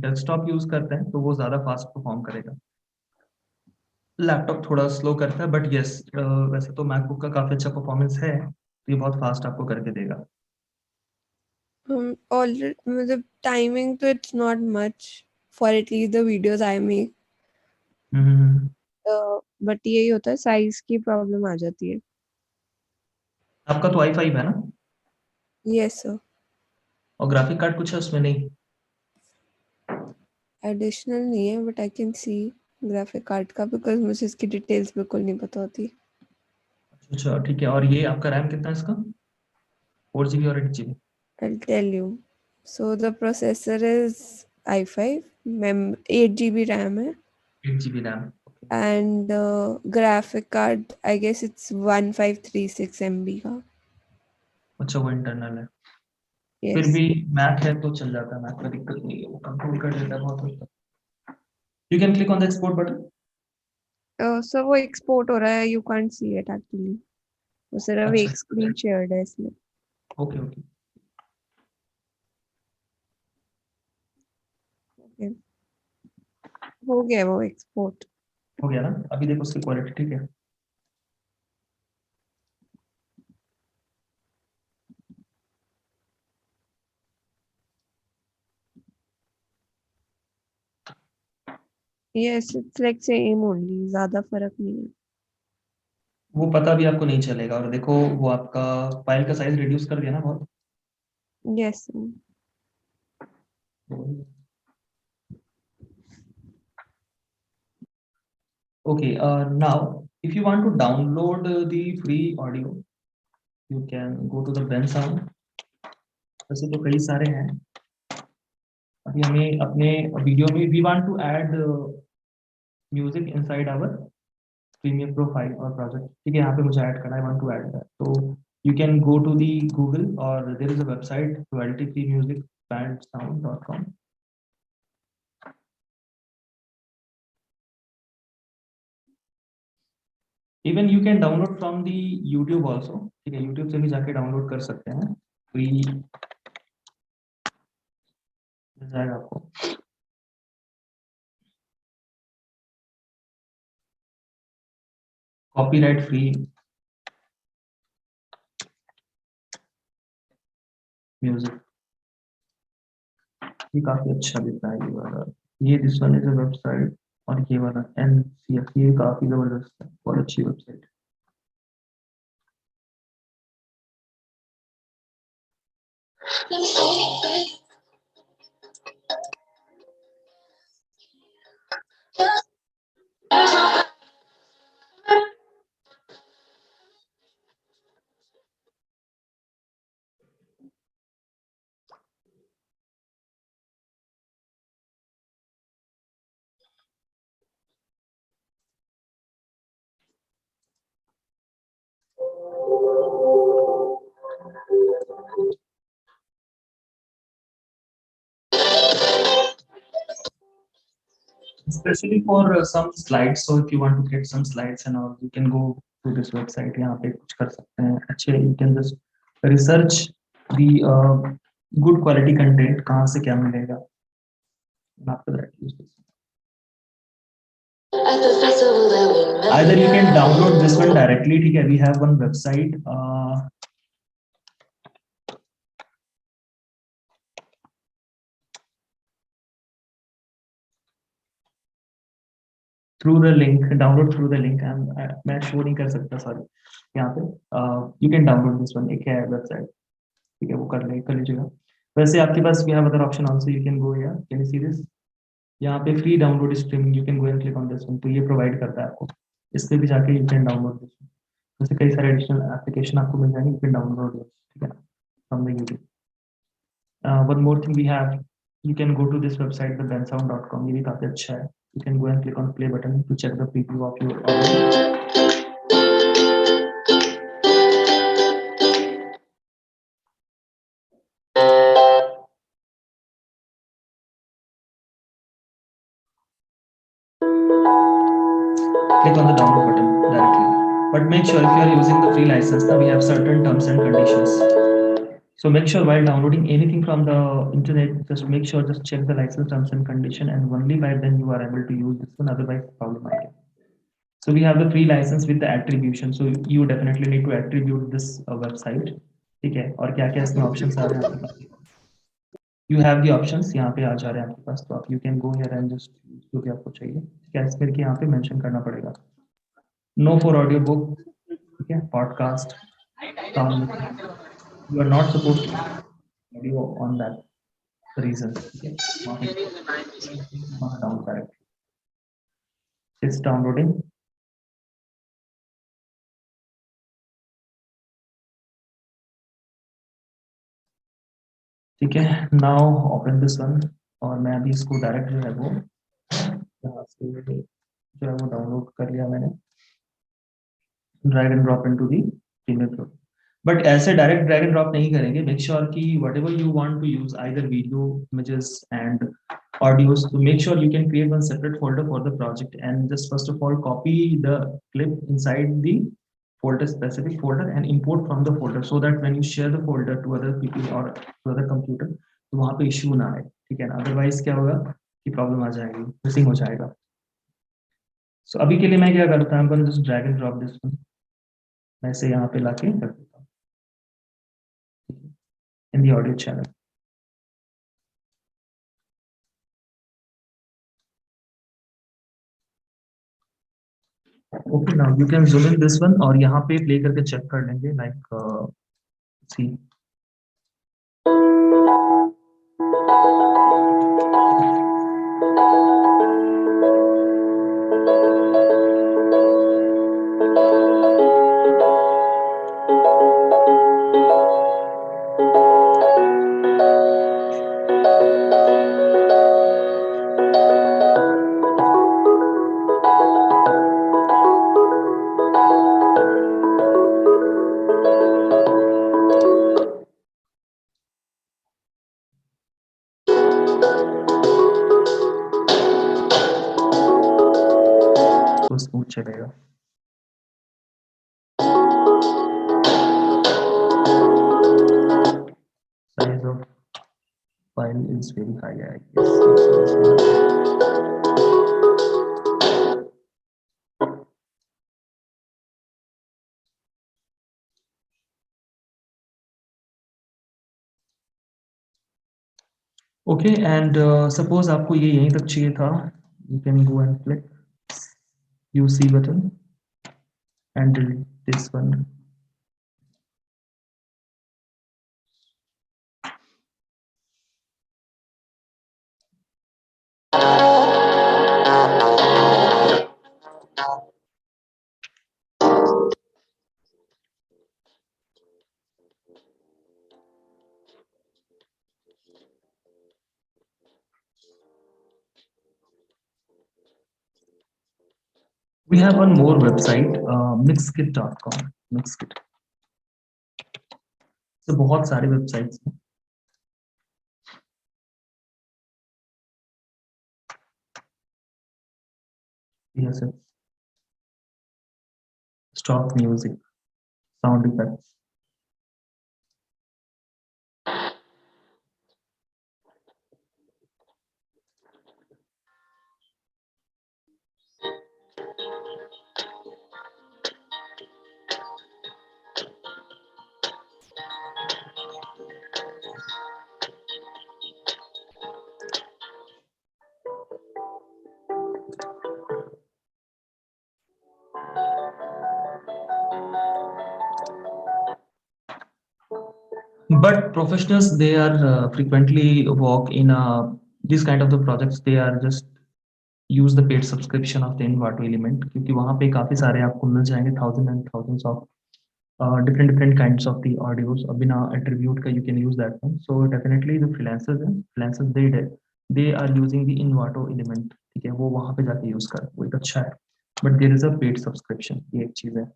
डेस्कटॉप यूज करते हैं तो वो ज्यादा फास्ट परफॉर्म करेगा. लैपटॉप थोड़ा स्लो करता है, बट यस, वैसे तो मैकबुक का काफी अच्छा परफॉर्मेंस है, तो ये बहुत फास्ट आपको करके देगा. ऑलरेडी मतलब टाइमिंग तो it's not much for at least the videos I make, hmm. But यही होता है, साइज की प्रॉब्लम आ जाती है। आपका तो i5 है ना, यस सर। और ग्राफिक कार्ड कुछ है उसमें नहीं? एडिशनल नहीं है, but I can see graphic card का, बिकॉज मुझे इसकी डिटेल्स बिल्कुल नहीं पता होती। अच्छा, ठीक है. और ये आपका रैम कितना है इसका, 4 GB और 8 GB? I'll tell you. So the processor is i5, 8 GB RAM है, 8 GB RAM. and graphic card I guess it's 1536 MB का. अच्छा, वो इंटरनल है. फिर Yes. भी मैक है तो चल जाता है, मैक में दिक्कत नहीं है, वो कंट्रोल कर देता है बहुत हद तक. You can click on the export button. So वो export हो रहा है, you can't see it actually. वो सिर्फ अच्छा, एक screen shared है इसमें. Okay okay. Okay. हो गया वो export. हो गया ना. अभी देखो उसकी क्वालिटी, ठीक है. Yes, it's like same only, ज़्यादा फर्क नहीं है. वो पता भी आपको नहीं चलेगा। और देखो वो आपका फाइल का साइज रिड्यूस कर दिया ना बहुत। Yes. Okay, now if you want to download the free audio, you can go to the Ben Sound. वैसे तो कई सारे हैं। अभी हमें अपने वीडियो में we want to add music inside our Premiere profile or project. ठीक है, यहाँ पे मुझे ऐड करना है, I want to add that. So you can go to the Google or there is a website royaltyfreemusicbandsound.com. Even you can download from the YouTube also. ठीक है, YouTube से भी जाके डाउनलोड कर सकते हैं, फ्री मिल जाएगा आपको। कॉपीराइट फ्री म्यूजिक, ये काफी अच्छा दिख रहा है ये वाला। ये this one is a website, और ये वाला NCF, ये काफी जबरदस्त है, बहुत अच्छी website. Especially for some slides, so if you want to get some slides and all, you can go to this website. यहाँ पे कुछ कर सकते हैं अच्छे, you can just research the good quality content, कहाँ से क्या मिलेगा, and after that use this. Either you can download this one directly, ठीक है, we have one website, through the link, download through the link, and मैं show नहीं कर सकता, सॉरी, यहाँ पे you can download this one, एक है वेबसाइट, ठीक है, वो कर लीजिएगा। वैसे आपके पास we have other option also, you can go here, can you see this, यहाँ पे free download streaming, you can go and click on this one, तो ये प्रोवाइड करता है आपको, इस पे भी जाके you can download this one। वैसे कई सारे एडिशनल एप्लीकेशन आपको मिल जाएंगे, you can download this, ठीक है, from the YouTube। one more thing we have, you can go to this website, the bensound.com, ये भी काफी अच्छा है, you can go and click on play button to check the preview of your audio। Click on the download button directly, but make sure if you are using the free license, now we have certain terms and conditions, so make sure while downloading anything from the internet, just make sure, just check the license terms and condition, and only by then you are able to use this one, otherwise problem might get। So we have the free license with the attribution, so you definitely need to attribute this website, ठीक है, और क्या क्या इसमें options आ रहे हैं आपके पास, you have the options यहाँ पे आ जा रहे हैं आपके पास, तो आप you can go here and just जो भी आपको चाहिए, क्या इस करके यहाँ पे मेंशन करना पड़ेगा, no for audio book, ठीक है, podcast, you are not supposed to audio on that reason, ठीक है, वहाँ डाउन करेक्ट, it's downloading। ठीक है, now open this one, और मैं अभी इसको डायरेक्ट जो है वो यहाँ से जो है वो डाउनलोड कर लिया मैंने, drag and drop into the Premiere Pro. But ऐसे डायरेक्ट ड्रैग एंड ड्रॉप नहीं करेंगे, मेक श्योर कि whatever you want to use, either video, images and audios, to make sure you can create one separate folder for the project, and just first of all copy the clip inside the folder, specific folder, and import from the folder, so that when you share the folder to other people or to other computer, तो वहाँ पे issue ना आए, ठीक है ना, otherwise क्या होगा कि प्रॉब्लम आ जाएगी, मिसिंग हो जाएगा। सो अभी के लिए मैं क्या करता हूँ, just drag and drop this one, मैं इसे यहाँ पे लाके रख देता हूँ in the audio channel. Okay, now you can zoom in this one और यहाँ पे play करके check कर लेंगे like see. तो smooth चलेगा. Size of file is very high, I guess. Okay, and suppose आपको ये यहीं तक चाहिए था, you can go and click UC button and delete this one. We have one more website, mixkit.com. Mixkit. So बहुत सारे websites हैं. Yes, sir. Stock music, sound effects. But professionals, they are frequently work in this kind of the projects. They are just use the paid subscription of the Envato element क्योंकि वहाँ पे काफी सारे आपको मिल जाएंगे thousands and thousands of different kinds of the audios. बिना attribute का you can use that one. So definitely the freelancers they are using the Envato element. ठीक है, वो वहाँ पे जाके use कर, वो एक अच्छा है. But there is a paid subscription, ये एक चीज है.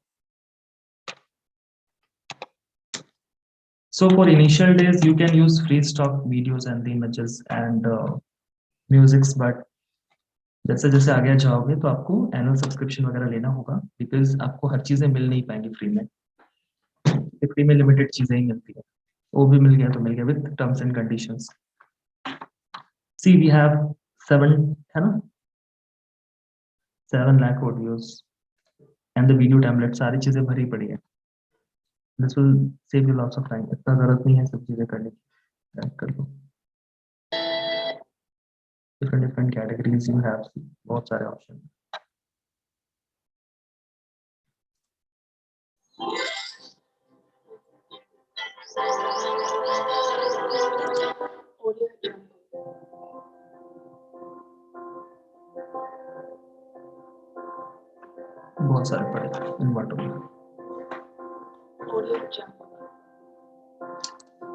So for initial days, you can use free stock videos and the images and musics, but जैसे जैसे आगे जाओगे तो आपको एनुअल सब्सक्रिप्शन वगैरह लेना होगा बिकॉज आपको हर चीजें मिल नहीं पाएंगी फ्री में. फ्री में लिमिटेड चीजें ही मिलती है, वो भी मिल गया तो मिल गया with terms and conditions. See we have 7 है ना, 7 lakh audios and the video template, सारी चीजें भरी पड़ी है. This will save you lots of time. इतना जरूरत नहीं है सब चीजें करने की. कर दो. different categories you have, बहुत सारे ऑप्शन. बहुत सारे पड़े इन्वर्टर में.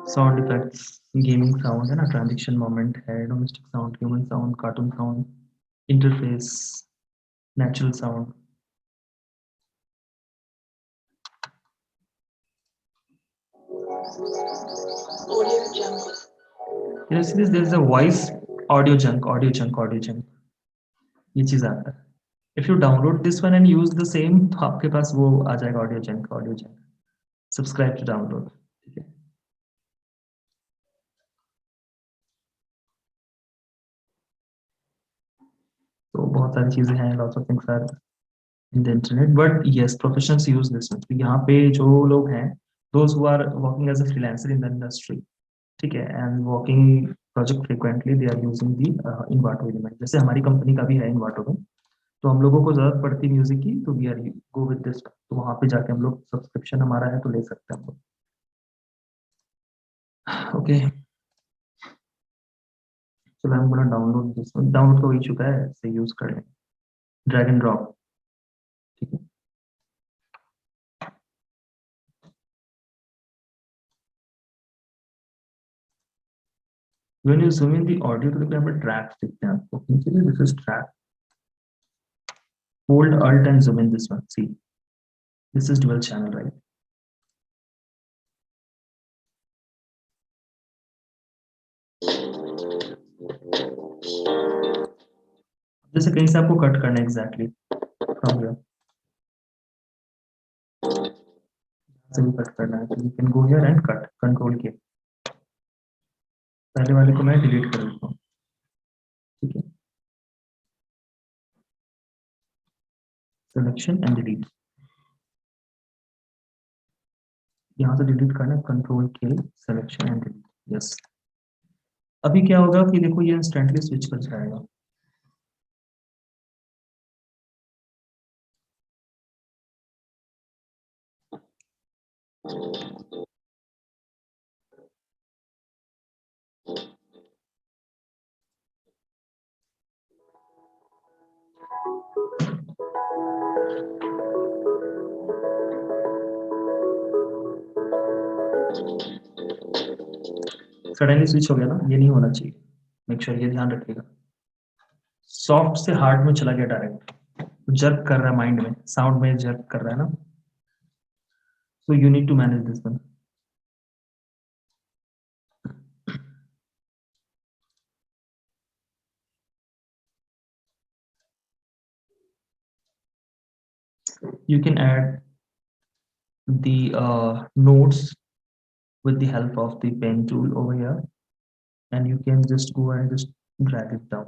साउंड इफेक्ट्स, गेमिंग साउंड है ना, ट्रांजिशन मोमेंट है, domestic sound, human sound, cartoon sound, interface, natural sound. Yes, there is a voice audio junk. ये चीज आता है. If you download this one and use the same, तो आपके पास वो आ जाएगा audio junk. Subscribe to download. ठीक है. तो बहुत सारी चीजें हैं, lots of things are in the internet, but yes, professionals use this one. तो यहाँ पे जो लोग हैं, those who are working as a freelancer in the industry, ठीक है, and working project frequently, they are using the Envato element. जैसे हमारी कंपनी का भी है Envato में, तो हम लोगों को जरूरत पड़ती म्यूजिक की, तो we are go with this, तो वहां पे जाके हम लोग सब्सक्रिप्शन हमारा है तो ले सकते हैं हम लोग। ओके, चलो हम gonna download this one, download तो हो ही चुका है, इसे यूज कर लें, ड्रैग एंड ड्रॉप, ठीक है। When you zoom in the audio, तो यहाँ पर ट्रैक दिखते हैं आपको नीचे में, this is track, hold alt and zoom in this one, see this is dual channel, right? जैसे कहीं से आपको कट करना है एग्जैक्टली फ्रॉम हियर, से भी कट करना है तो you can go here and cut, control के, पहले वाले को मैं डिलीट कर देता हूँ, ठीक है, सिलेक्शन एंड डिलीट, यहाँ से डिलीट करना है, कंट्रोल के, सिलेक्शन एंड डिलीट, यस। अभी क्या होगा कि देखो ये इंस्टेंटली स्विच कर जाएगा, सडनली स्विच हो गया ना, ये नहीं होना चाहिए, मेक श्योर ये ध्यान रखिएगा। सॉफ्ट से हार्ड में चला गया डायरेक्ट, जर्क कर रहा है माइंड में, साउंड में जर्क कर रहा है ना, so you need to manage this one. You can add the notes with the help of the pen tool over here, and you can just go and just drag it down.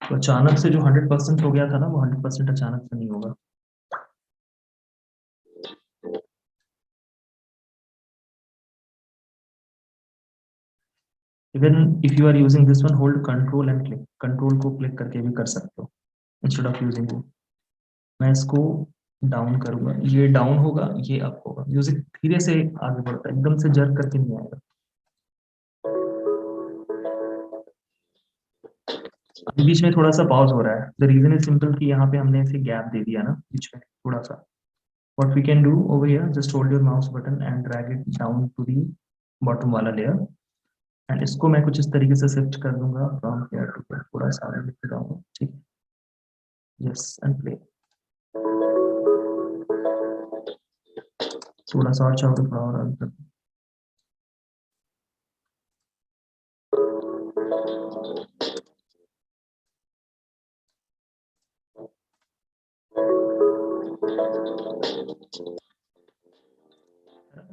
तो अचानक से जो 100% हो गया था ना, वो 100% अचानक से नहीं होगा। Even if you are using this one, hold control and click, control को क्लिक करके भी कर सकते हो instead of using it। मैं इसको डाउन करूंगा, ये डाउन होगा, ये अप होगा, म्यूजिक धीरे से आगे बढ़ता है, एकदम से जर्क करके नहीं आएगा। बीच में थोड़ा सा पॉज हो रहा है, द रीजन इज सिंपल कि यहाँ पे हमने ऐसे गैप दे दिया ना बीच में थोड़ा सा। What we can do over here, just hold your mouse button and drag it down to the bottom वाला layer, and इसको मैं कुछ इस तरीके से शिफ्ट कर दूंगा from here to here, थोड़ा सा आगे लेके जाऊंगा, ठीक है, yes and play, थोड़ा सा और चाहो तो थोड़ा और आगे कर दूं।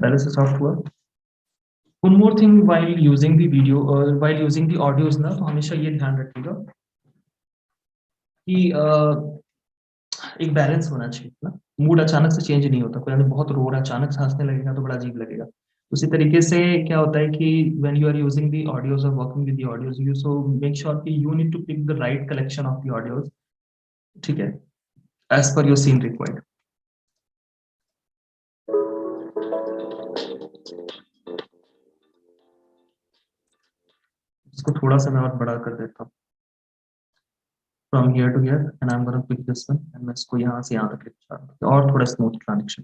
पहले से सॉफ्ट हुआ। One more thing while using the video or while using the audios ना, तो हमेशा ये ध्यान रखिएगा कि एक बैलेंस होना चाहिए ना, मूड अचानक से चेंज नहीं होता, कोई आदमी बहुत रो रहा है अचानक से हंसने लगेगा तो बड़ा अजीब लगेगा। उसी तरीके से क्या होता है कि when you are using the audios or working with the audios, you so make sure कि you need to pick the right collection of the audios, ठीक है, as per your scene required। इसको थोड़ा सा मैं और बड़ा कर देता हूँ from here to here, and I'm going to pick this one, and मैं इसको यहाँ से यहाँ तक लेके जाऊंगा और थोड़ा स्मूथ ट्रांजिशन,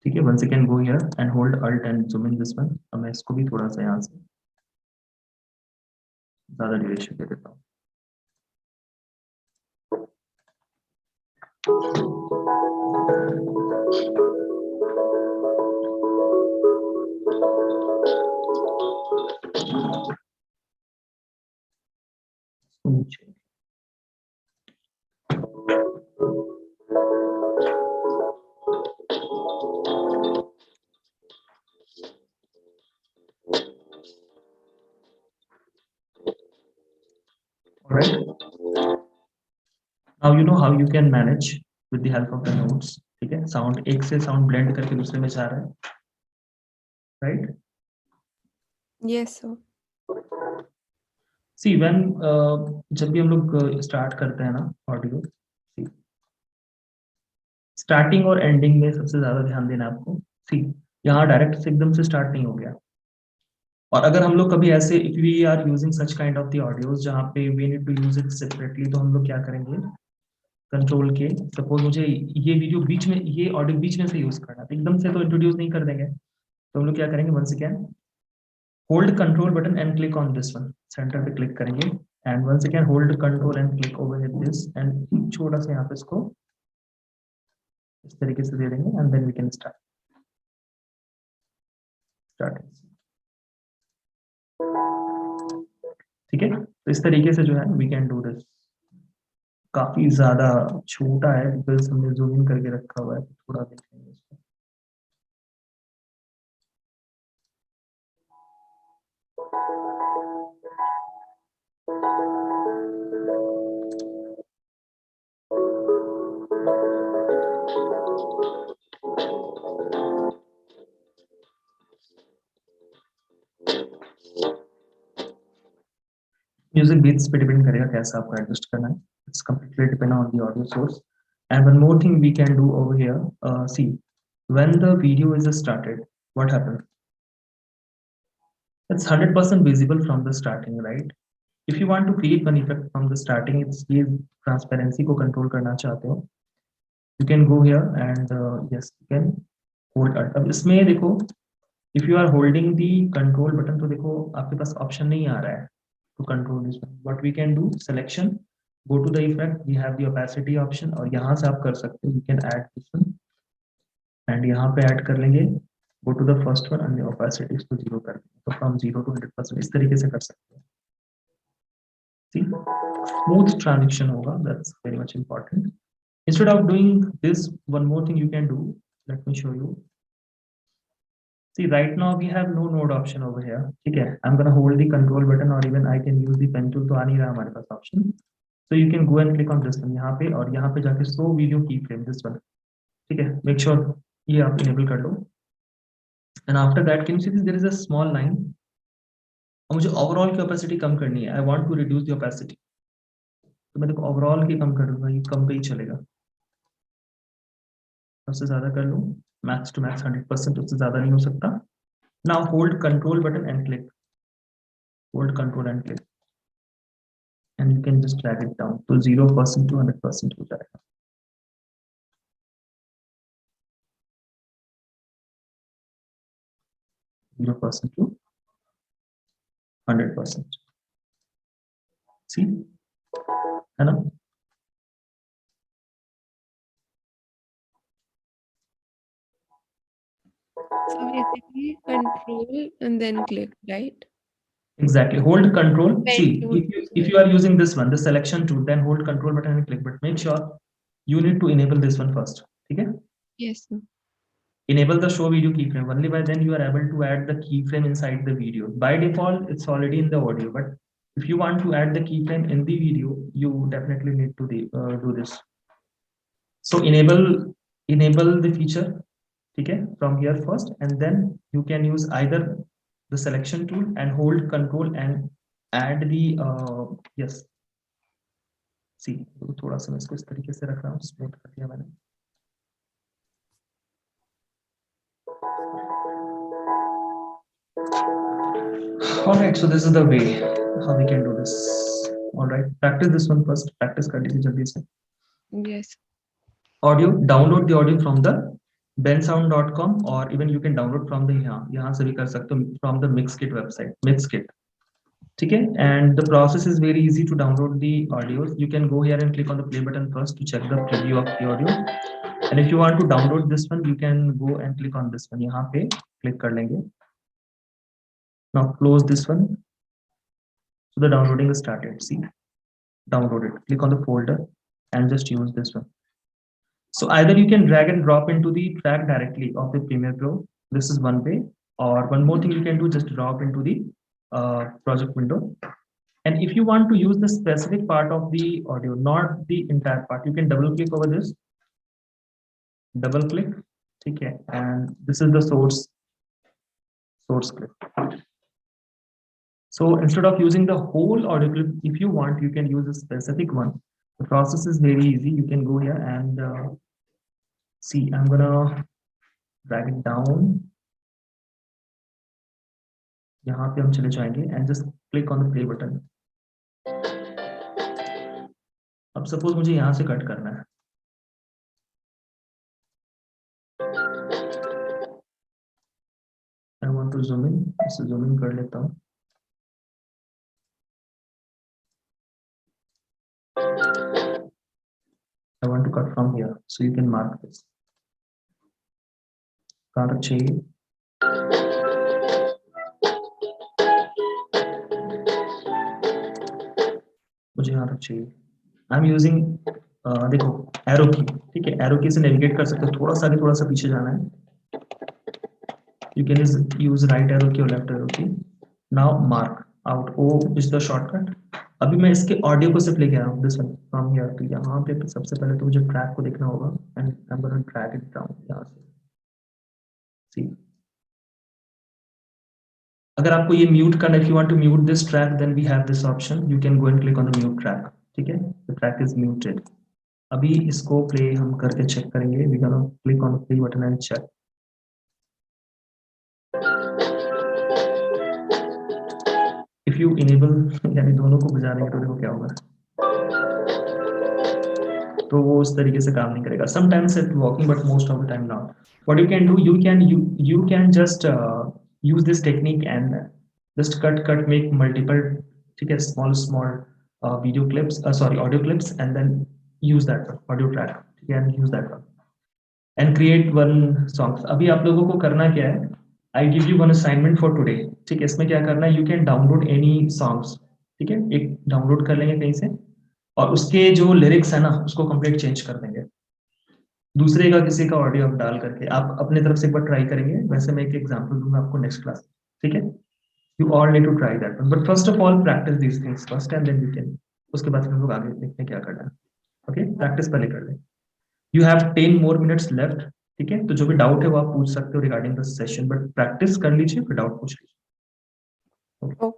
ठीक है। once again go here and hold alt and zoom in this one, अब मैं इसको भी थोड़ा सा यहाँ से ज्यादा ड्यूरेशन दे देता हूँ। Alright, now you know how you can manage with the help of the notes, ठीक है। साउंड एक से साउंड ब्लेंड करके दूसरे में जा रहा है, right? Yes, sir. See when जब भी हम लोग स्टार्ट करते हैं ना ऑडियो, स्टार्टिंग और एंडिंग में सबसे ज्यादा ध्यान देना है आपको। सी यहाँ डायरेक्ट से एकदम से स्टार्ट नहीं हो गया। और अगर हम लोग कभी ऐसे if we are using such kind of the audios जहाँ पे we need to use it separately, तो हम लोग क्या करेंगे, कंट्रोल के, सपोज मुझे ये वीडियो बीच में, ये ऑडियो बीच में से यूज करना, तो एकदम से तो इंट्रोड्यूस नहीं कर देंगे, तो हम लोग क्या करेंगे, once again hold control button and click on this one, center पे क्लिक करेंगे and once again hold control and click over this and छोटा सा यहाँ पे इसको इस तरीके से दे देंगे and then we can start. ठीक है, तो इस तरीके से जो है वी कैन डू दिस। काफी ज्यादा छोटा है बिकॉज हमने जूम इन करके रखा हुआ है, तो थोड़ा देखेंगे इसको। म्यूजिक बीट्स पे डिपेंड करेगा कैसा आपको एडजस्ट करना है, it's completely depend on the audio source. And one more thing we can do over here, see when the video is started, what happens, it's 100% visible from the starting, right? If you want to create one effect from the starting, it's ये transparency को control करना चाहते हो, you can go here and yes you can hold alt। अब इसमें देखो, if you are holding the control button, तो देखो आपके पास ऑप्शन नहीं आ रहा है to control this one। What we can do, selection, go to the effect, we have the opacity option, और यहाँ से आप कर सकते हो, you can add this one and यहाँ पे ऐड कर लेंगे, go to the first one and the opacity इसको 0 कर देंगे, तो from 0 to 100% इस तरीके से कर सकते हैं। See, smooth transition होगा, that's very much important। Instead of doing this, one more thing you can do, let me show you। See, right now we have no node option over here, ठीक है, I'm gonna hold the control button or even I can use the pen tool, तो आ नहीं रहा हमारे पास option, so you can go and click on this one यहाँ पे, और यहाँ पे जाके show video keyframe, this one, ठीक है, make sure ये आप enable कर लो। And after that, can you see this, there is a small line, और मुझे overall की opacity कम करनी है, I want to reduce the opacity, तो मैं देखो overall की कम करूँगा, ये कम पे ही चलेगा, सबसे ज्यादा कर लूँ, max to max 100%, उससे ज्यादा नहीं हो सकता। Now hold control button and click, hold control and click, and you can just drag it down to 0% to 100% हो जाएगा। Zero percent to 100%। See, है ना? So basically control and then click, right? Exactly. Hold control. Pen See, tool if you are using this one, the selection tool, then hold control button and click. But make sure you need to enable this one first. Okay? Yes, sir. Enable the show video keyframe. Only by then you are able to add the keyframe inside the video. By default, it's already in the audio. But if you want to add the keyframe in the video, you definitely need to do this. So enable the feature, okay, from here first, and then you can use either the selection tool and hold control and add the yes, see, थोड़ा सा मैं इसको इस तरीके से रख रहा हूँ, स्मूथ कर दिया मैंने। All right, so this is the way how we can do this. All right, practice this one first, practice कर लीजिए जल्दी से। Yes. Audio, download the audio from the bensound.com, or even you can download from the यहाँ से भी कर सकते हो, from the Mixkit website, Mixkit। ठीक है, and the process is very easy to download the audios. You can go here and click on the play button first to check the preview of the audio, and if you want to download this one, you can go and click on this one, यहाँ पे click कर लेंगे। Now close this one, so the downloading is started। See, download it, click on the folder and just use this one। So either you can drag and drop into the track directly of the Premiere Pro, this is one way, or one more thing you can do, just drop into the project window। And if you want to use the specific part of the audio, not the entire part, you can double click over this, double click, okay, and this is the source clip। So instead of using the whole audio clip, if you want, you can use a specific one. The process is very easy. You can go here and see, I'm gonna drag it down. यहाँ पे हम चले जाएंगे and just click on the play button. अब suppose मुझे यहाँ से cut करना है. I want to zoom in. इसे zoom in कर लेता हूँ. I want to cut from here, so you can mark this. कहाँ तक चाहिए? मुझे यहाँ तक चाहिए. I'm using देखो एरो की, ठीक है, एरो की से नेविगेट कर सकते हो, थोड़ा सा आगे थोड़ा सा पीछे जाना है. You can use right arrow की और left arrow की. Now mark out. O is the shortcut. अभी मैं इसके ऑडियो को सिर्फ लेके आ रहा हूँ, this one from here. तो यहाँ पे सबसे पहले तो मुझे ट्रैक को देखना होगा and I'm gonna drag it down यहाँ से. See. अगर आपको ये म्यूट करना, if you want to mute this track, then we have this option. You can go and click on the mute track. ठीक है, the track is muted. अभी इसको प्ले हम करके चेक करेंगे. We gonna click on the play button and check. If you enable यानी दोनों को बजा देंगे तो देखो क्या होगा. तो वो उस तरीके से काम नहीं करेगा. Sometimes it's working, but most of the time not. What you can do, you can just use this technique and just cut make multiple, ठीक है, small video clips, sorry, audio clips, and then use that one, audio track, ठीक है, and use that one and create one song. अभी आप लोगों को करना क्या है? I give you one assignment for today. ठीक है, इसमें क्या करना है? You can download any songs. ठीक है, एक डाउनलोड कर लेंगे कहीं से और उसके जो लिरिक्स है ना उसको कंप्लीट चेंज कर देंगे. दूसरे का किसी का ऑडियो आप डाल करके आप अपने तरफ से एक बार ट्राई करेंगे. वैसे मैं एक एग्जांपल दूंगा आपको नेक्स्ट क्लास. ठीक है, you all need to try that, but first of all practice these things first and then you can. उसके बाद फिर हम लोग आगे देखते हैं क्या करना है. ओके, प्रैक्टिस पहले कर लें. You have 10 more minutes left. ठीक है, तो जो भी डाउट है वो आप पूछ सकते हो regarding the session, but practice कर लीजिए फिर डाउट पूछ लीजिए. Okay.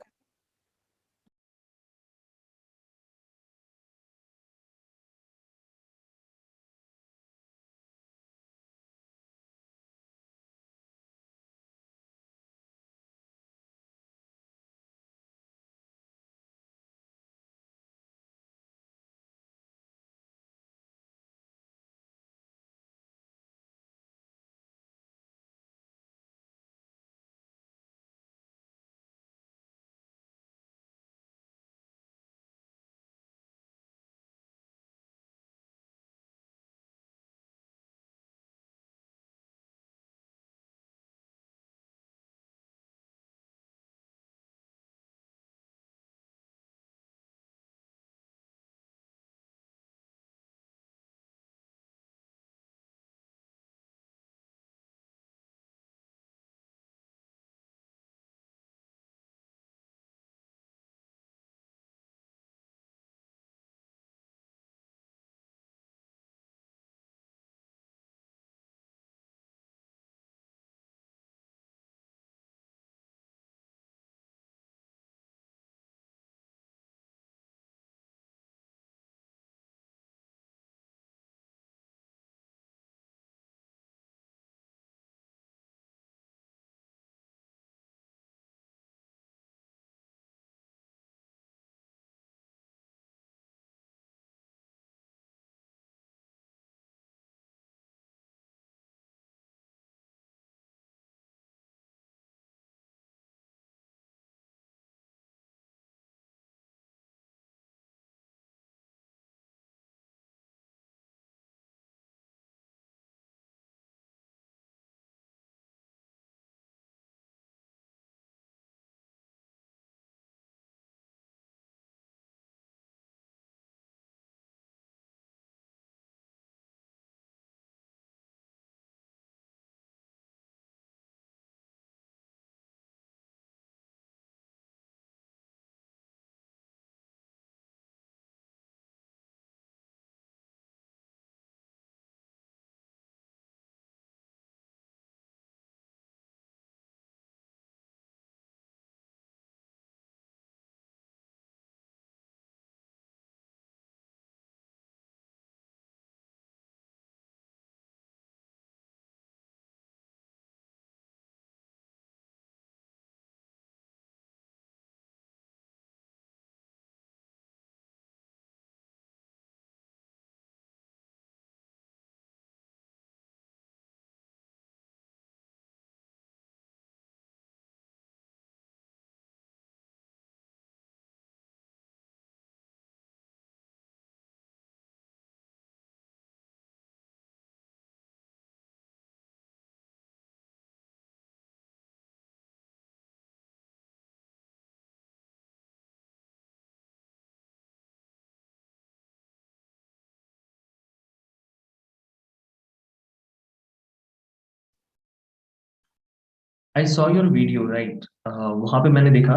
I saw your video right, वहां पे मैंने देखा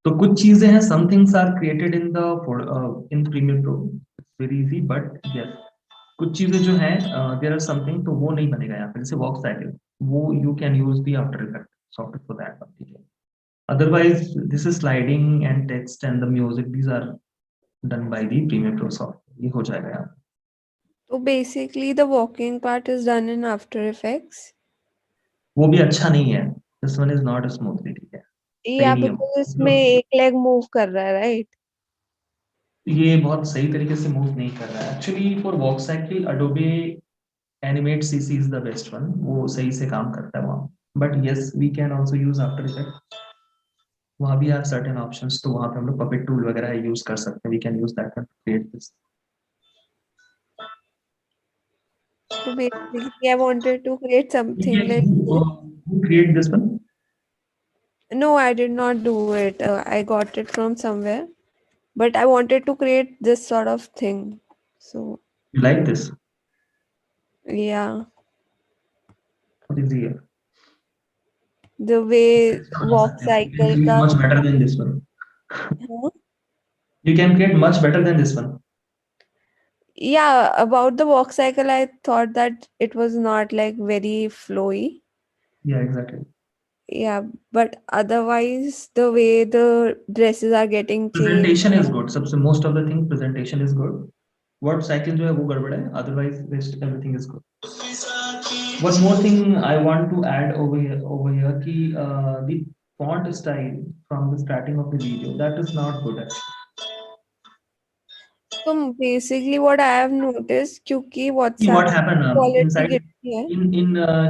तो कुछ चीजें हैं, some things are created in the in Premiere Pro, it's very easy, but yes कुछ चीजें जो है देयर आर समथिंग, तो वो नहीं बनेगा यहाँ पे, जैसे वॉक साइकिल, वो you can use the After Effect software for that, ठीक है। Otherwise this is sliding and text and the music, these are done by the Premiere Pro software, ये हो जाएगा यहाँ। So basically, the walking part is done in After Effects. वो भी अच्छा नहीं है, this one is not smoothly, ठीक है, सही Yeah, नहीं है because इसमें वो। एक लेग मूव कर रहा है, right? ये बहुत सही तरीके से मूव नहीं कर रहा है actually. For walk cycle Adobe Animate CC is the best one, वो सही से काम करता है वहाँ। But yes we can also use After Effect, वहाँ भी है सर्टेन ऑप्शंस, तो वहाँ पे हम लोग पपेट टूल वगैरह यूज कर सकते हैं, we can use that one to create this. So basically, I wanted to create We something can like this. who create this one? No, I did not do it. I got it from somewhere, but I wanted to create this sort of thing. So You like this? yeah, What is here? the way कैसे बना walk सकते हैं? You can cycle create का, much better than this one. huh? You can create much better than this one. Yeah, about the walk cycle, I thought that it was not like very flowy. Yeah, exactly. Yeah, but otherwise, the way the dresses are getting changed. Presentation is good. सबसे most of the thing presentation is good. Word cycle जो है वो गड़बड़ है. Otherwise, rest everything is good. One more thing I want to add over here कि the font style from the starting of the video, that is not good actually. So basically, what I have noticed, क्योंकि See WhatsApp what happened quality inside गिरती है, in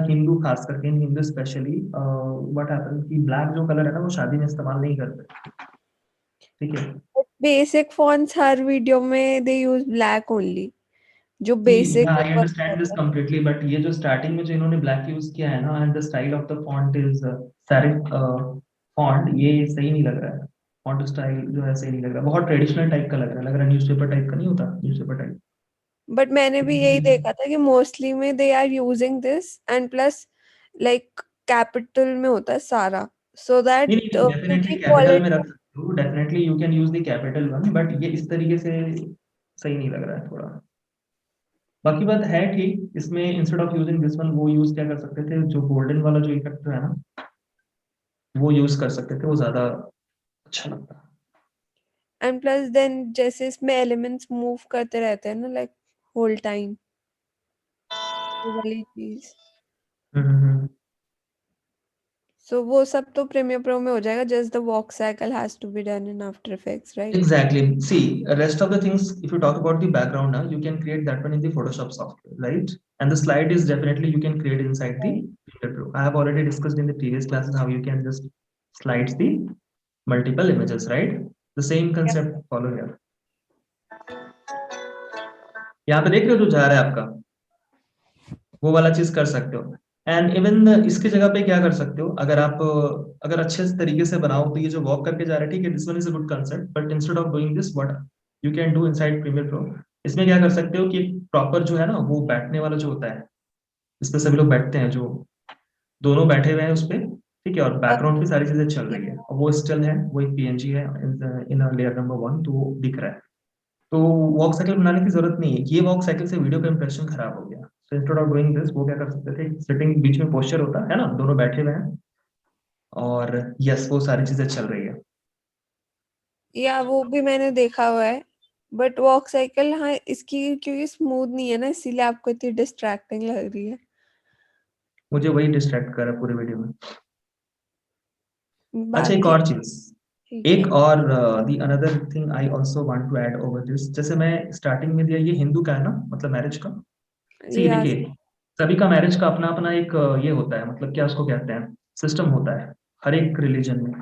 Hindu, खास करके in Hindu especially, what happened कि black जो color है ना वो शादी में इस्तेमाल नहीं करते, ठीक है। बेसिक fonts हर वीडियो में they use black only, जो See, बेसिक yeah, I ऊपर understand this होता है. completely, but ये जो starting में जो इन्होंने black use किया है ना, and the style of the font is serif font, ये सही नहीं लग रहा है। font style जो है सही नहीं लग रहा, बहुत ट्रेडिशनल टाइप का लग रहा है न्यूज़पेपर टाइप का नहीं होता, न्यूज़पेपर टाइप। बट मैंने भी यही नहीं देखा था कि मोस्टली में they are using this and plus like capital में होता है सारा, सो दैट नहीं नहीं, डेफिनेटली क्योंकि कैपिटल में क्वालिटी. रख सकते हो, definitely you can use the capital one, but ये इस तरीके से सही नहीं लग रहा है थोड़ा। बाकी बात है ठीक, इसमें instead of using this one वो यूज क्या कर सकते थे, जो गोल्डन वाला जो इफेक्ट है ना वो यूज कर सकते थे, वो ज्यादा अच्छा लगता। एंड प्लस देन जैसे इसमें एलिमेंट्स मूव करते रहते हैं ना लाइक होल टाइम, वो वाली चीज. हम्म। सो वो सब तो प्रीमियर प्रो में हो जाएगा, just the walk cycle has to be done in After Effects, right? Exactly. See, rest of the things, if you talk about the background now, you can create that one in the Photoshop software, right? And the slide is definitely you can create inside the Premiere Pro. I have already discussed in the previous classes how you can just slide the multiple images, right? The same concept follow here. यहाँ पे देख रहे हो जो जा रहा है आपका, वो वाला चीज कर सकते हो। एंड इवन इसकी जगह पे क्या कर सकते हो, अगर आप अगर अच्छे से तरीके से बनाओ तो ये जो वॉक करके जा रहा है, ठीक है, this one is a good concept, but instead of doing this what you can do inside Premiere Pro, इसमें क्या कर सकते हो कि प्रॉपर जो है ना वो बैठने वाला जो होता है, इस पे सभी लोग बैठते हैं, जो दोनों बैठे हुए हैं उस पे, ठीक है, और बैकग्राउंड पे सारी चीजें चल रही है, और वो स्टिल है, वो एक पीएनजी है इन लेयर नंबर 1, तो वो दिख रहा है। तो वॉक साइकिल बनाने की जरूरत नहीं है, ये वॉक साइकिल से वीडियो का इंप्रेशन खराब हो गया। So instead of doing this वो क्या कर सकते थे, सिटिंग बीच में पोस्चर होता है ना, दोनों बैठे हुए हैं, और यस वो सारी चीजें चल रही है। या वो भी मैंने देखा हुआ है, बट वॉक साइकिल, हाँ, इसकी क्योंकि स्मूथ नहीं है ना, इसीलिए आपको इतनी डिस्ट्रैक्टिंग लग रही है. मुझे वही डिस्ट्रैक्ट कर रहा है पूरे वीडियो में। अच्छा एक बाकी और चीज, ठीक एक है. और the another thing I also want to add over this, जैसे मैं स्टार्टिंग में दिया, ये हिंदू का है ना, मतलब मैरिज का। सी या देखिए, सभी का मैरिज का अपना अपना एक ये होता है, मतलब क्या उसको कहते हैं, सिस्टम होता है हर एक रिलीजन में,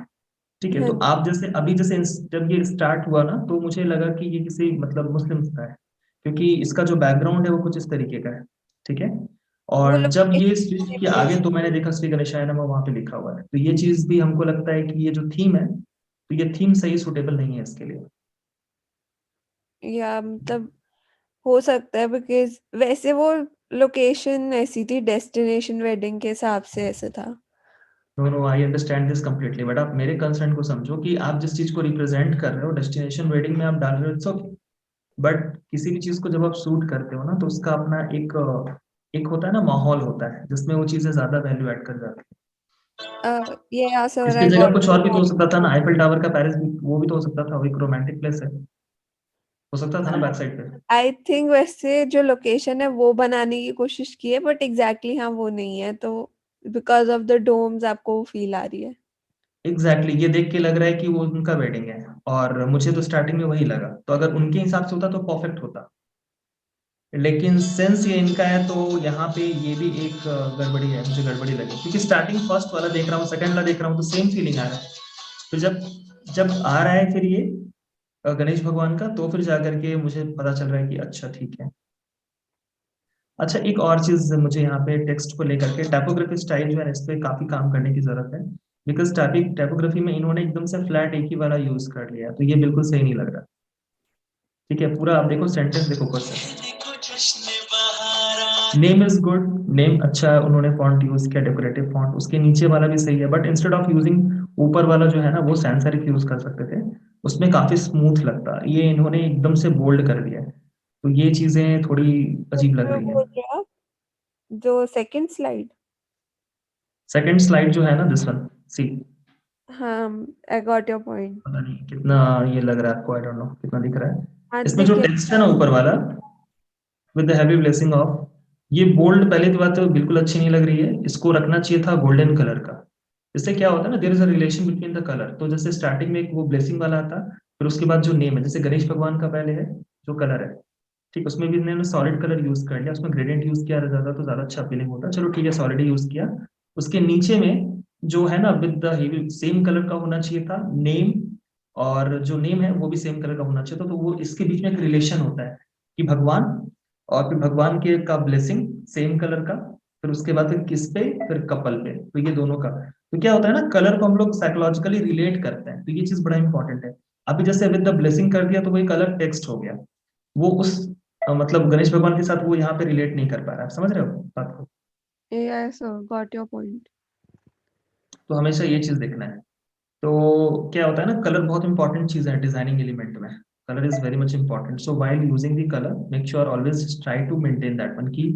ठीक है। हाँ, तो आप जैसे अभी जैसे जब ये स्टार्ट हुआ ना, तो मुझे लगा कि ये किसी मतलब मुस्लिम का है, क्योंकि इसका जो बैकग्राउंड है वो कुछ इस तरीके का है, ठीक है। वो और लोग जब ये स्विच एक किया आगे, तो मैंने देखा श्री गणेशाय नमः वहां पे लिखा हुआ है, तो ये चीज भी हमको लगता है कि ये जो थीम है, तो ये थीम सही सुटेबल नहीं है इसके लिए। या मतलब हो सकता है, बिकॉज वैसे वो लोकेशन ऐसी थी, डेस्टिनेशन वेडिंग के हिसाब से ऐसे था. No no, I understand this completely, बट आप मेरे कंसर्न को समझो कि आप जिस चीज को रिप्रेजेंट कर रहे हो डेस्टिनेशन वेडिंग में आप डाल रहे हो, इट्स ओके, बट किसी भी चीज को जब आप शूट करते हो ना, तो उसका अपना एक एक होता है ना, माहौल होता है जिसमें वो चीजें ज्यादा वैल्यू ऐड कर जाती Yeah, है। sir, इसकी I जगह got कुछ your और भी तो हो point. सकता था ना, आईफिल टावर का पेरिस भी, वो भी तो हो सकता था, वो एक रोमांटिक प्लेस है, हो सकता था ना बैक साइड पे। आई थिंक वैसे जो लोकेशन है वो बनाने की कोशिश की है, बट एग्जैक्टली हाँ वो नहीं है, तो बिकॉज ऑफ द डोम्स आपको वो फील आ रही है। एग्जैक्टली exactly, ये देख के लग रहा है कि वो उनका वेडिंग है, और मुझे तो स्टार्टिंग में वही लगा, तो अगर उनके हिसाब से होता तो परफेक्ट होता, लेकिन सेंस ये इनका है, तो यहाँ पे ये भी एक गड़बड़ी है, मुझे गड़बड़ी लगी, क्योंकि स्टार्टिंग फर्स्ट वाला देख रहा हूँ, सेकंड वाला देख रहा हूँ, तो सेम फीलिंग आ रहा है। फिर जब जब आ रहा है फिर ये गणेश भगवान का, तो फिर जाकर के मुझे पता चल रहा है कि अच्छा ठीक है। अच्छा, एक और चीज मुझे यहाँ पे टेक्स्ट को लेकर के, टाइपोग्राफी स्टाइल जो है इस पे काफी काम करने की जरूरत है, बिकॉज टाइपोग्राफी में इन्होंने एकदम से फ्लैट एक ही वाला यूज कर लिया, तो ये बिल्कुल सही नहीं लग रहा। ठीक है, पूरा आप देखो, सेंटेंस देखो question, name is good, name अच्छा है, उन्होंने फॉन्ट यूज किया डेकोरेटिव फॉन्ट, उसके नीचे वाला भी सही है, बट इंस्टेड ऑफ यूजिंग ऊपर वाला जो है ना, वो सैंस सेरिफ यूज कर सकते थे, उसमें काफी स्मूथ लगता, ये इन्होंने एकदम से बोल्ड कर दिया है, तो ये चीजें थोड़ी अजीब लग उसमें रही बोल हैं। रहे आप जो सेकंड स्लाइड। सेकंड स्लाइड जो है ना, दिस वन, सी, हाँ, आई गॉट योर पॉइंट। पता नहीं कितना ये लग रहा है आपको, आई डोंट नो कितना दिख रहा है, हाँ इसमें जो देखिए, टेक्स्ट है ना ऊपर वाला, with the heavy blessing of, ये बोल्ड, पहले की बात तो बिल्कुल अच्छी नहीं लग रही है, इसको रखना चाहिए था गोल्डन कलर का। इससे क्या होता है ना, there is a relation between the colour, तो जैसे स्टार्टिंग में एक वो ब्लेसिंग वाला आता, फिर उसके बाद जो नेम है, जैसे गणेश भगवान का पहले है जो कलर है, ठीक, उसमें भी इन्होंने सॉलिड कलर यूज कर लिया, उसमें ग्रेडियंट यूज किया ज्यादा तो ज्यादा अच्छा फीलिंग होता, चलो ठीक है, सॉलिड यूज किया। उसके नीचे में जो है ना, with the heavy same colour का होना चाहिए था नेम, और जो नेम है वो भी सेम कलर का होना चाहिए था, तो वो इसके बीच में एक रिलेशन होता है कि भगवान, और फिर भगवान के का ब्लेसिंग सेम कलर का, फिर उसके बाद फिर किस पे, फिर कपल पे, तो ये दोनों का, तो क्या होता है ना, कलर को हम लोग साइकोलॉजिकली रिलेट करते हैं, तो ये चीज बड़ा इंपॉर्टेंट है। अभी जैसे विद द ब्लेसिंग कर दिया, तो वही कलर टेक्स्ट हो गया, वो उस मतलब गणेश भगवान के साथ वो यहाँ पे रिलेट नहीं कर पा रहा है, आप समझ रहे हो बात को। Yes sir, got your point. तो हमेशा ये चीज देखना है। तो क्या होता है ना, कलर बहुत इंपॉर्टेंट चीज है डिजाइनिंग एलिमेंट में, colour is very much important, so while using the colour make sure always try to maintain that one, की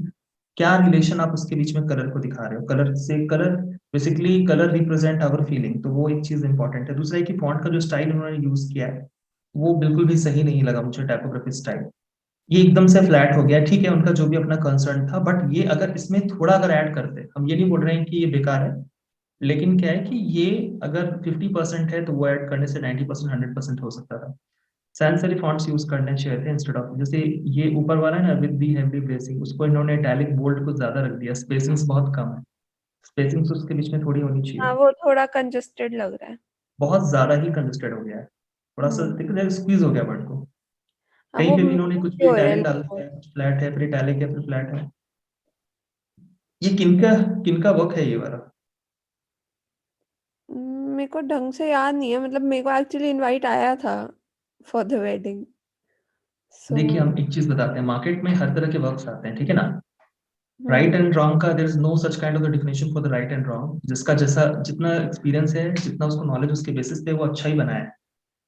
क्या रिलेशन आप उसके बीच में कलर को दिखा रहे हो, कलर से, colour basically colour represent our feeling, तो वो एक चीज इंपॉर्टेंट है। दूसरा है कि फॉन्ट का जो स्टाइल उन्होंने यूज किया है, वो बिल्कुल भी सही नहीं लगा मुझे, टाइपोग्राफी स्टाइल, ये एकदम से फ्लैट हो गया, ठीक है, उनका जो भी अपना कंसर्न था, बट ये अगर इसमें थोड़ा अगर ऐड करते, हम ये नहीं बोल रहे हैं कि ये बेकार है, लेकिन क्या है कि ये अगर 50% है, तो वो ऐड करने से 90% 100% हो सकता था। सैंस सेरिफ फॉन्ट्स यूज करने चाहिए थे इंस्टेड ऑफ, जैसे ये ऊपर वाला है ना, विद दी हेवी ब्रेसिंग, उसको इन्होंने इटैलिक बोल्ड कुछ ज्यादा रख दिया, स्पेसिंग्स बहुत कम है, स्पेसिंग्स उसके बीच में थोड़ी होनी हाँ चाहिए, वो थोड़ा कंजस्टेड लग रहा है। बहुत ज्यादा ही कंजस्टेड हो गया है, थोड़ा सा हम्म। देखो स्क्वीज हो गया वर्ड को, हाँ कहीं वो पे भी इन्होंने कुछ भी इटैलिक म्यूजिक डाल दिया है, कुछ फ्लैट है फिर इटैलिक है फिर फ्लैट है, ये किनका किनका वर्क है ये वाला। मेरे को ढंग से याद नहीं है, मतलब मेरे को एक्चुअली इनवाइट आया था फॉर द वेडिंग, सो। देखिए, हम एक चीज बताते हैं, मार्केट में हर तरह के वर्क्स आते हैं, ठीक है ना, राइट हम्म। एंड रॉन्ग का there is no such kind of the definition for the right and wrong, जिसका जैसा जितना एक्सपीरियंस है, जितना उसको नॉलेज, उसके बेसिस पे वो अच्छा ही बनाया है,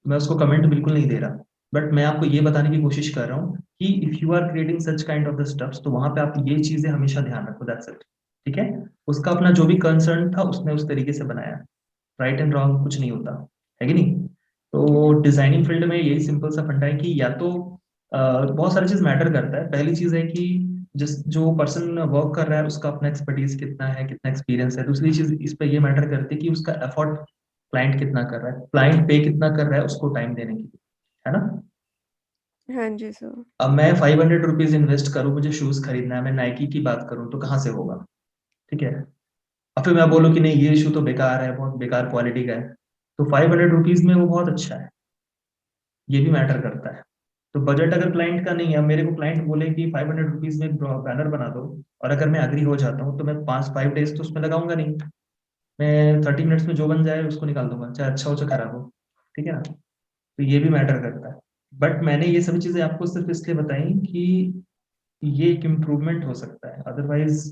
मैं उसको कमेंट बिल्कुल नहीं दे रहा, बट मैं आपको ये बताने की कोशिश कर रहा हूँ कि if you are creating such kind of the stuffs, तो वहां पे आप ये चीजें हमेशा ध्यान रखो, दैट्स इट, ठीक है, उसका अपना जो भी कंसर्न था उसने उस तरीके से बनाया, राइट एंड रॉन्ग कुछ नहीं होता, है कि नहीं। तो डिजाइनिंग फील्ड में यही सिंपल सा फंडा है कि या तो बहुत सारी चीज मैटर करता है, पहली चीज है कि जिस जो पर्सन वर्क कर रहा है उसका अपना एक्सपर्टीज कितना है, कितना एक्सपीरियंस है, दूसरी चीज इस पे ये मैटर करती है कि उसका एफर्ट क्लाइंट कितना कर रहा है, क्लाइंट पे कितना कर रहा है उसको टाइम देने के लिए, है ना। हाँ जी सर। अब मैं ₹500 इन्वेस्ट करूं, मुझे शूज खरीदना है, मैं नाइकी की बात करूं, तो कहाँ से होगा, ठीक है। अब फिर मैं बोलूँ कि नहीं ये शू तो बेकार है, बहुत बेकार क्वालिटी का है, तो ₹500 में वो बहुत अच्छा है, ये भी मैटर करता है। तो बजट अगर क्लाइंट का नहीं है, मेरे को क्लाइंट बोले कि ₹500 में बैनर बना दो, और अगर मैं अग्री हो जाता हूँ, तो मैं 5 5 डेज तो उसमें लगाऊंगा नहीं, मैं 30 मिनट्स में जो बन जाए उसको निकाल दूंगा, चाहे अच्छा हो चाहे खराब हो, ठीक है ना। तो ये भी मैटर करता है, बट मैंने ये सभी चीजें आपको सिर्फ इसलिए बताई कि ये एक इम्प्रूवमेंट हो सकता है, otherwise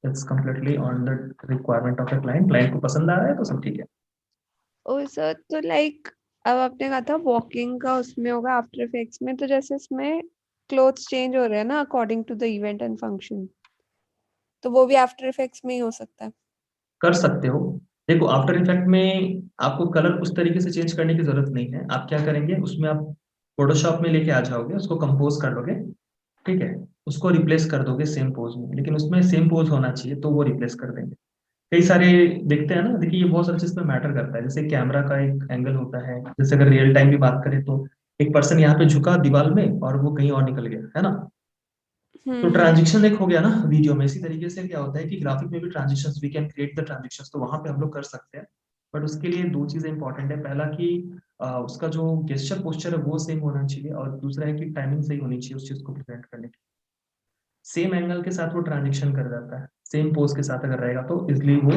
it's completely on the requirement of the client, client को पसंद आ रहा है तो सब ठीक है। ओ सर, तो लाइक अब आपने कहा था वॉकिंग का उसमें होगा आफ्टर इफेक्ट्स में, तो जैसे इसमें क्लोथ्स चेंज हो रहे हैं ना according to the event and function, तो वो भी आफ्टर इफेक्ट्स में ही हो सकता है? कर सकते हो। देखो आफ्टर इफेक्ट में आपको कलर उस तरीके से चेंज करने की जरूरत नहीं है। आप क्या करेंगे, उसमें आप फोटोशॉप में लेके आ जाओगे, उसको कंपोज कर लोगे, ठीक है, उसको रिप्लेस कर दोगे सेम पोज में, लेकिन उसमें सेम पोज होना चाहिए तो वो रिप्लेस कर देंगे। कई सारे देखते हैं ना, देखिए ये बहुत सारी चीज में मैटर करता है, जैसे कैमरा का एक एंगल होता है, जैसे अगर रियल टाइम की बात करें तो एक पर्सन यहाँ पे झुका दीवार में और वो कहीं और निकल गया है ना, तो हम्म। ट्रांजिशन एक हो गया ना वीडियो में। इसी तरीके से क्या होता है कि ग्राफिक में भी transitions, we can create the transitions, तो वहां पे हम लोग कर सकते हैं। बट उसके लिए दो चीजें इंपॉर्टेंट है, पहला कि उसका जो गेस्चर पोस्चर है वो सेम होना चाहिए, और दूसरा है कि टाइमिंग सही होनी चाहिए उस चीज को प्रेजेंट करने की। सेम एंगल के साथ वो ट्रांजिशन कर जाता है, सेम पोज के साथ अगर रहेगा तो इसलिए वो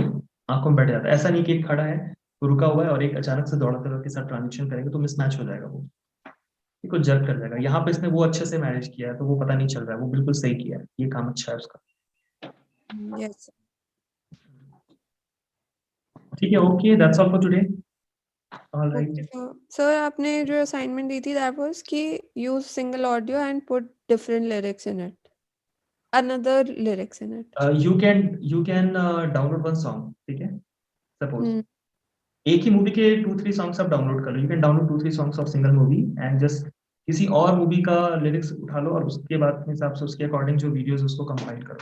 आंखों में बैठ जाता है। ऐसा नहीं कि एक खड़ा है, वो रुका हुआ है और एक अचानक से दौड़ते हुए के साथ ट्रांजिशन करेगा तो मिसमैच हो जाएगा, वो को जज कर जाएगा। यहाँ पे इसने वो अच्छे से मैनेज किया है तो वो पता नहीं चल रहा है, वो बिल्कुल सही किया है, ये काम अच्छा है उसका। यस। ठीक है, okay, that's all for today. Okay, alright. तो सर आपने जो असाइनमेंट दी थी दैट वाज कि use single audio and put different lyrics in it, another lyrics in it. You can download one song, ठीक है, सपोज हम्म। एक ही मूवी के 2-3 songs आप डाउनलोड कर लो, you can download 2-3 songs of single movie and just किसी और movie का लिरिक्स उठा लो और उसके बाद के हिसाब से उसके अकॉर्डिंग जो वीडियोस उसको कंपाइल करो।